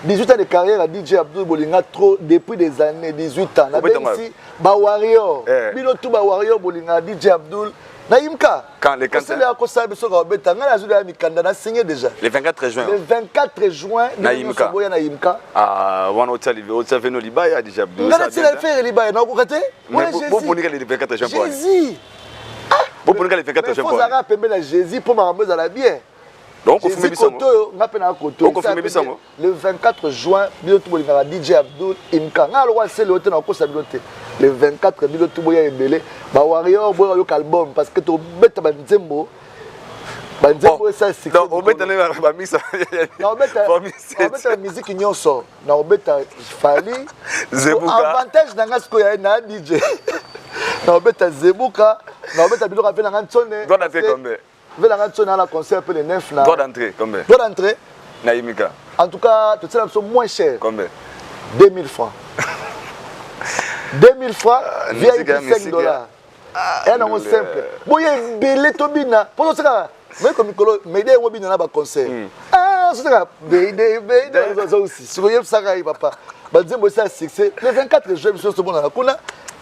18 ans de carrière à DJ Abdul Bolinga trop depuis des années 18 ans. Na ici ba warrior. Bino tout ba warrior Bolinga DJ Abdul. Na imka. Quand les cancer. C'est là ko sabe so ka beta ngala zulu ya mikanda na signé déjà. Le 24 juin. Le 24 juin na imka. Na imka. Ah, wana hôtel veno libaya DJ Abdul. Ngala tila faire libaya na ko kate? Bon boninga le 24 juin. Jésus. Bon boninga le 24 juin. Faut ça pembe la Jésus pour ma à la bien. Donc on fume bisango. Le 24 juin, DJ Abdul Imka. Le 24 Bilotou Boya Ebele, ba warrior boya yo album parce que to beta banzembo. Banzembo ça c'est. Non, on beta ba misa. Non, beta musique nyonso. Non, beta Fali. Zebuka. Avantage nanga sko ya na DJ. Non, beta Zebuka. Non, beta Biloka fait nanga tsone. Doit entrer combien? Ve la radio na la concert pour les 9 là. Doit d'entrée combien? Doit d'entrée. Na Imika. En tout cas, tout ça sont moins cher. Combien? 2000 francs. 2000 francs, VIP $5. Et non simple. Boye belé tobina. Pour ça, mais comme Nicolo, mais des webina na ba concert. Ah, c'est ça. Bédé ça aussi. Si vous voyez ça papa. Ba dire moi ça succès. Le 24 juin, je suis bon na kuna.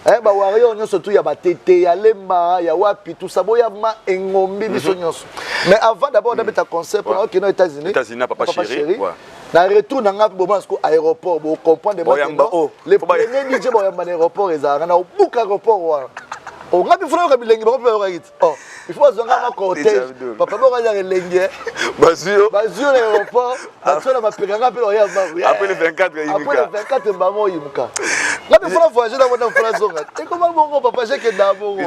ba wario nyonso tout ya batete ya lemba ya wapi tout ça boya ma engombi biso nyonso. Mais avant d'abord d'abeta concert pour OK aux États-Unis. États-Unis papa chéri. Na retour na ngap bo parce que aéroport bo comprendre les premiers DJ bo yamba aéroport ezara na buka aéroport wa. O ngapi funa ka bilengi ba ko ngit. Oh, il faut zonga ma cortège. Papa bo ka lengi. Bazio l'aéroport, bazio na mapeka pe ya ba. Après le 24 yimuka. Après le 24 mbamo yimuka. Ngapi funa voyager dans votre France zonga. Et comment bon papa j'ai que d'abord.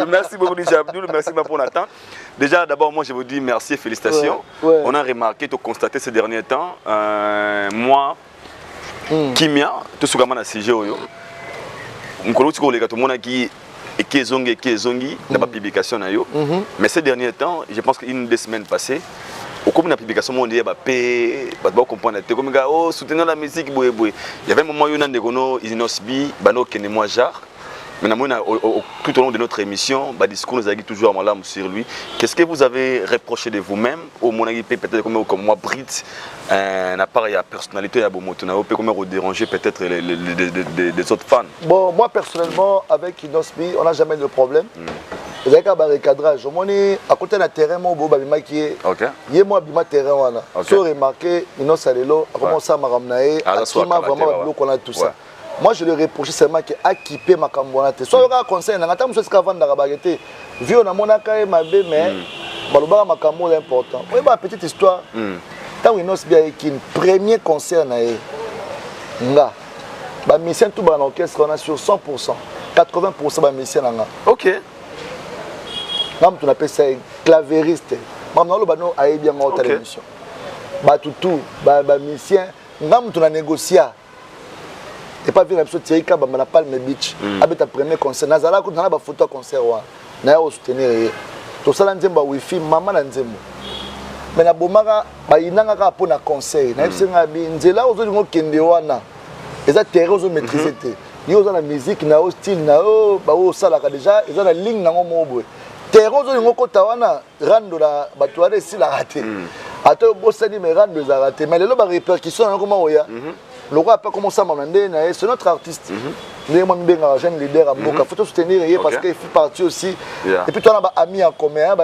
Merci beaucoup DJ Abdoul, merci pour l'attente. Déjà, d'abord, moi, je vous dis merci et félicitations. On a remarqué, tu as constaté ces derniers temps, moi, Kimia, tout ce que je suis publication. Mais ces derniers temps, je pense qu'une des semaines passées, au cours de la publication, on dit que vous comprenez, oh, soutenir la musique, il y avait un moment où ils ont subi, moi, Jarre. Mais tout au long de notre émission, le discours nous a dit toujours sur lui. Qu'est-ce que vous avez reproché de vous-même au peut-être comme moi, Brit, à part la personnalité, comment vous déranger peut-être les autres fans? Bon, moi personnellement, avec Inosbi, on n'a jamais de problème. Vous avez un barricadrage. À côté d'un terrain, il y a un terrain. Si vous remarquez, Inos Alelo a commencé à m'amener, à vraiment tout ça. Moi, je le reproche seulement qu'il a équipé ma cambonate. Soit il y a un conseil, il y a un conseil avant de la baguette. Vu on a mon accueil, ma bé, mais ma cambon est important. Oui, ma petite histoire. Quand il y a un premier concert, il y a un musicien tout dans l'orchestre, on a sur 100%, 80% de musiciens. Ok. On appelle ça un clavériste. On a bien en télévision. Tout, musicien, on a négocié. Et pas vu la chose Thierry Kaba na Palme Beach avec ta premier concert nazala ko na ba photo concert wa na ya soutenir to sala nzemba wifi mama na nzembo mais na bomaka ba inanga ka pona concert na bisenga bi nzela ozo lingo kende wana eza terrain ozo maîtriser te yo za la musique na o style na o ba o sala ka déjà eza na ligne na ngo mobwe terrain ozo lingo ko tawana rando la ba toile si la raté ata bo sani mais rando za raté mais lelo ba répercussion na comment oya le roi n'a pas commencé à m'amener, c'est notre artiste. Nous sommes un jeune leader à Boka. Il faut soutenir parce qu'il fait partie aussi. Et puis, tu as un ami en commun, il y a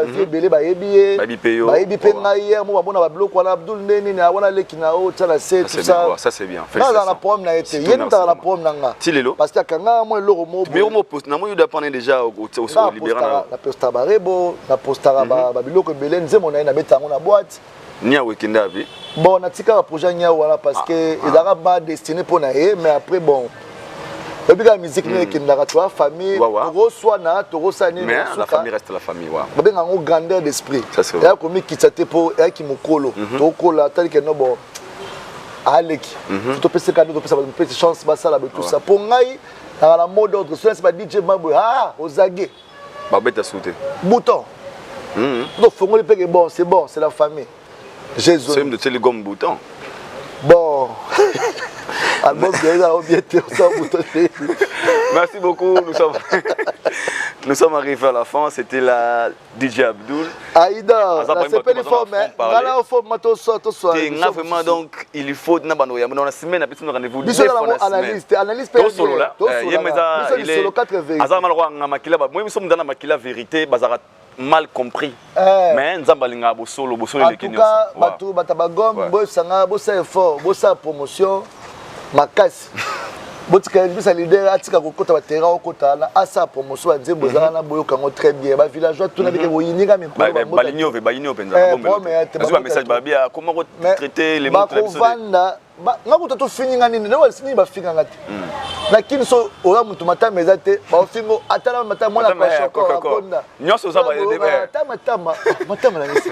ça c'est bien. Bon, on a tiré un projet parce que il a pas destiné pour naïe, mais après bon. Et puis la musique qui est la famille, reçoit na, mais la famille reste la famille. Il y a une grandeur d'esprit. Il y a comme qui s'était pour qui me colle, to colle tel que non bon. Aleki, tu peux se cadeau, tu peux ça une petite chance ça là tout ça. Pour naïe, dans la mode d'autre, c'est pas DJ Mabou, Ozagé. Babette a sauté. Bouton. Donc faut le payer bon, c'est la famille. Jésus. C'est le gomme bouton. Bon. Merci beaucoup. Nous sommes arrivés à la fin. C'était la DJ Abdoul. Aïda, c'est pas l'uniforme. Vraiment, donc, il faut dans la semaine, après nous rendez-vous. Analyste solo là. Moi, nous sommes dans la maquilla vérité. Mal compris. Mais Nzambalinga Bosolo, Bosolo les Kenyans. En tout cas, Batabagom, Bossanga, Bossa effort, Bossa promotion, Makasi. Botika bisa leader atika kokota ba terrain okota na asa promotion nze bozana na boyo kango très bien ba villageois tout na bike boyininga mais balinyo penza bombe. Parce que message ba bien comment traiter les mots de la ngakuta to fininga nini na wasini ba finga ngati. Lakini so ora mutu mata mezate ba fingo atala mata mona pa shoko akonda. Nyoso za ba yebe. Matama na ngisi.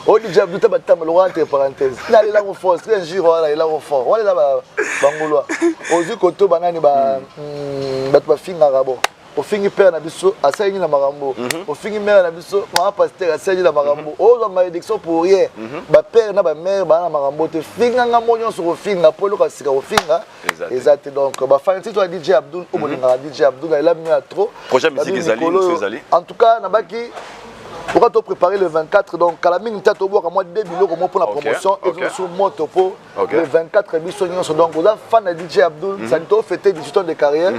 On dit déjà tout batama le entre parenthèses. Là là on force un jour là on fort. On là bangoloa. Ozu koto banani ba ba finga rabo. O fingi père na biso asayi na marambo. O fingi mère na biso ma pasteur asayi na marambo. O zo malédiction pour rien. Ba père na ba mère ba na marambo te finga nga monyo sur o finga polo ka sika o finga. Exact donc ba fan tu dois DJ Abdoul o bolinga DJ Abdoul il a mis à trop. Projet musique Ezali, monsieur Ezali. En tout cas na baki Pourquoi tu préparer le 24? Donc, à la minute, tu as moi 2 billots pour la promotion. Et je suis moto pour le 24 émission. Donc, vous êtes fan de DJ Abdul. Ça nous a fêté 18 ans de carrière.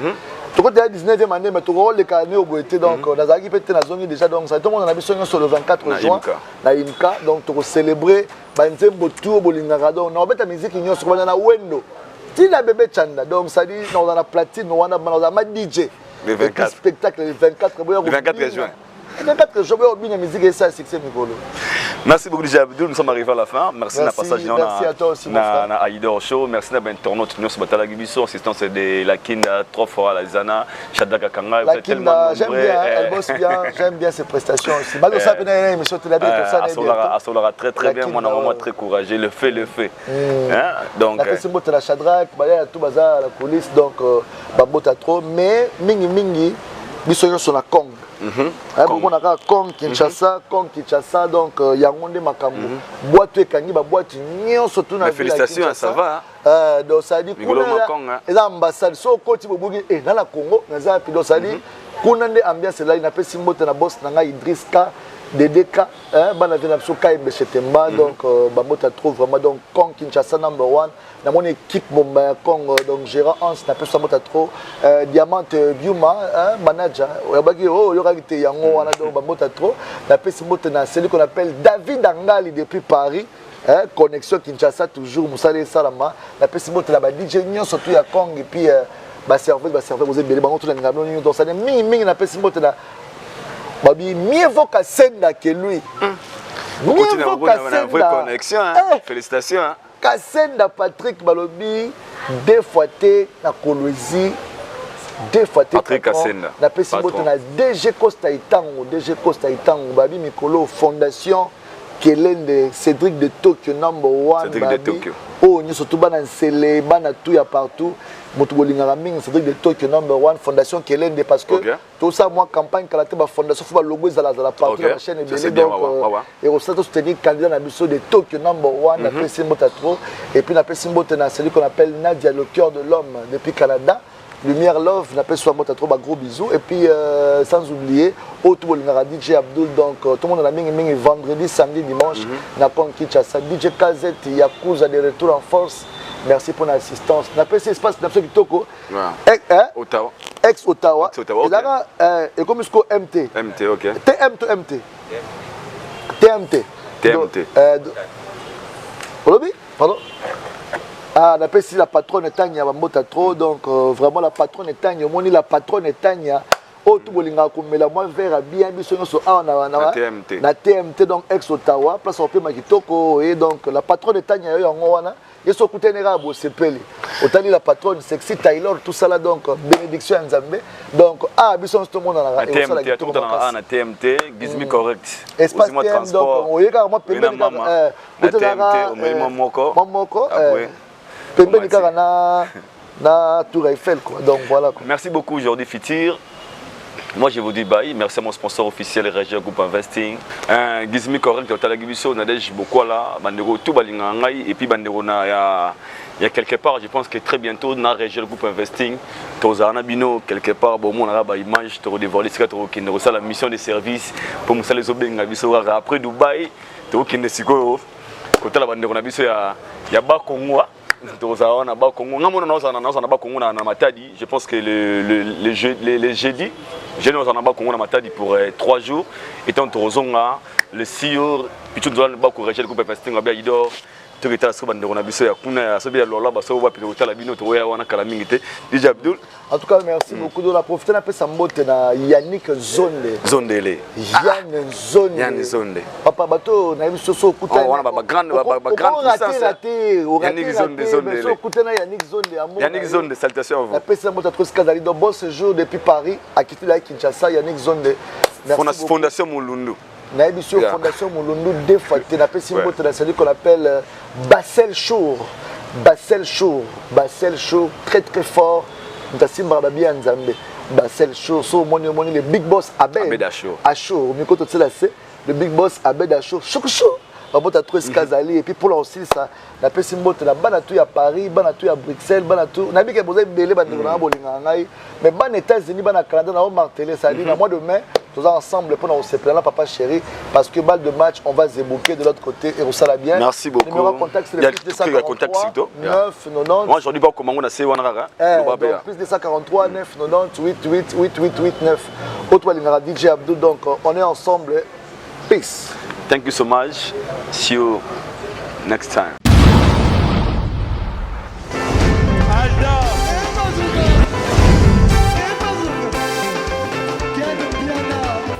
Tu as la 19e année, mais tu as le carnet au Boété. Donc, dans la zone déjà. Donc, ça tout le monde a mis sur le 24 juin. Na Imka. Donc, tu as célébré. Banzembo tour Bolingara. Donc, on a mis la musique qui est sur la Wendo. Tu as bébé Chanda. Donc, ça dit, on a la platine, on a ma DJ. Le 24. Spectacle le 24 juin. Merci beaucoup déjà Abdul, nous sommes arrivés à la fin. Merci de passage à toi aussi na Aïdor Show. Merci à internaute nous sommes batala Gibiso assistance de la Kinda 3 fois la Zana Shadaka Kanga. La Kinda, j'aime bien, elle bosse bien, j'aime bien ses prestations aussi. Malgré ça peine émission télé ça Asolara très très bien, moi vraiment très courageux, le fait. Donc la c'est la Shadrack, baya tout bazar la police donc babota trop mais mingi biso sur la Kong. On a Kong Kinshasa, donc Yangonde Makambo. Boîte Kangi, boîte Nyon, surtout dans la félicitations, ça va. Donc ça dit que l'ambassade, so côté Bobogi et dans la Congo, donc ça dit qu'on a des ambiances là, il n'a pas si mot na boss nanga Idriska, DDK, bana vena soka et Bechetemba, donc bamota trouve vraiment donc Kong Kinshasa #1. Dans mon équipe Bomba Kong donc Gérard Hans n'a pas sa mota trop Diamant Biuma manager il y aura été yango wana donc bamota trop n'a pas sa mota na celui qu'on appelle David Angali depuis Paris connexion Kinshasa toujours Moussale Salama n'a pas sa mota là DJ Nyon surtout ya Kong et puis ba serveur vous êtes bien bango tout la ngano donc ça mingi n'a pas sa mota là babi mieux vaut qu'à Senda que lui mieux vaut qu'à Senda connexion félicitations Kassenda Patrick Balobi, 2 fois na Kolwezi, 2 fois Patrick Kassenda. Na Pesimoto na DG Costa Itango, Babi Mikolo Fondation Kelende Cédric de Tokyo #1. Cédric de Tokyo. Oh, nous surtout bana Nsele, bana tout ya partout. Motubolingara Ming, Cédric de Tokyo #1 Fondation Kelende parce que tout ça moi campagne kalaté ba fondation faut ba logo za la partout la chaîne est donc et au stade soutenir candidat na biso de Tokyo #1 na Pesimoto trop et puis na Pesimoto na celui qu'on appelle Nadia le cœur de l'homme depuis Canada. Lumière Love, n'appelle soit mot à trop, gros bisous. Et puis, sans oublier, autour de DJ Abdul, donc tout le monde a la mingi vendredi, samedi, dimanche, n'a pas Kinshasa. DJ Kazet, Yakuza de retour en force. Merci pour l'assistance. N'appelle cet espace d'absolu Kitoko. Ottawa. Ex-Ottawa. Et comme jusqu'au MT. MT, ok. TMT. Pardon? Ah, on appelle ici la patronne Tania, trop, donc vraiment la patronne Tania, on dit la patronne Tania, oh tout le monde a la moins vers bien, na TMT, donc ex-Ottawa, place au Pema Kitoko, et donc la patronne Tania, il y a côté Nerabo, c'est pelé. Autant la patronne sexy Taylor, tout ça là, donc bénédiction Nzambe, donc bisson tout le monde a la TMT, tout dans TMT, Gizmi correct. Espace TMT, donc on y a carrément TMT, Moko. Pembe na Tour Eiffel quoi. Donc voilà quoi. Merci beaucoup aujourd'hui Fitir. Moi je vous dis bye, merci à mon sponsor officiel Région Group Investing. Gizmi correct de Talagibiso Nadej beaucoup là, bandero tout balinga ngai et puis bandero na il y a quelque part, je pense que très bientôt dans Région Group Investing, tozana bino quelque part bon mon ba image te redévoiler ce que qui ne la mission de service pour musa les obenga biso après Dubaï, to qui ne siko côté la bandero na biso ya ba Congo. Je pense que les jeudis, je pour 3 jours. Et tant que le CEO, puis tout le monde a groupe investing à Baïdor. Tout est à ce moment on a vu ça. On a sabi la lola, baso wa puis la bino to ya wana kalamingite. DJ Abdul. En tout cas, merci beaucoup de la profiter un peu sa mbote na Yannick Zonde. Zondele. Yann Zonde. Papa bato na biso so kuta. Oh wana ba grande puissance. Yannick Zonde. So kuta na Yannick Zonde amour. Yannick Zonde, salutations à vous. La paix sa mbote trop scandale de bon séjour depuis Paris à quitter la Kinshasa Yannick Zonde. Merci. Fondation Mulundu. Na émission Fondation Mulundu 2 fois tu n'as pas si mbote na celui qu'on appelle Bassel Chour, très très fort. Ntasimba babia Nzambe. Bassel Chour, so moni le big boss Abed Achour. Miko to tsela c'est le big boss Abed Achour. Chouchou. Babota trop skazali et puis pour aussi ça, na pesi mbote na bana tout à Paris, bana tout à Bruxelles, bana tout. Na bi ke boza belé bana na bolinga ngai. Mais bana États-Unis, bana Canada na martelé ça dit na mois de mai tous ensemble pour nous se plaindre, papa chéri, parce que balle de match, on va se bouquer de l'autre côté et ça la bien. Merci beaucoup. Numéro de contact, c'est le plus 243 9 90. Moi, je dis pas comment on a essayé. Plus 243 9 90 8 8 8 8 8 9. Autre DJ Abdou, donc on est ensemble. Peace. Thank you so much. See you next time.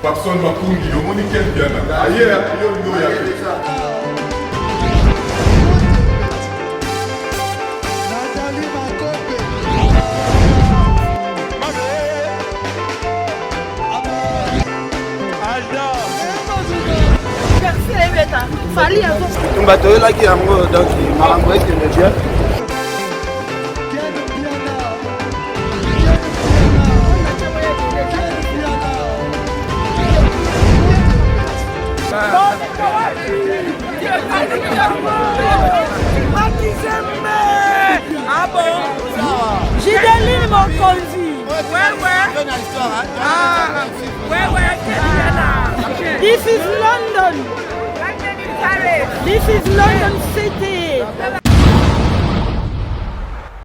Papson Makungi, le monde est bien. Ailleurs, il y a bato oyelaki yango donc makambo ekende bien. Ah bon? Gideline Mokonzi. This is London. This is London City.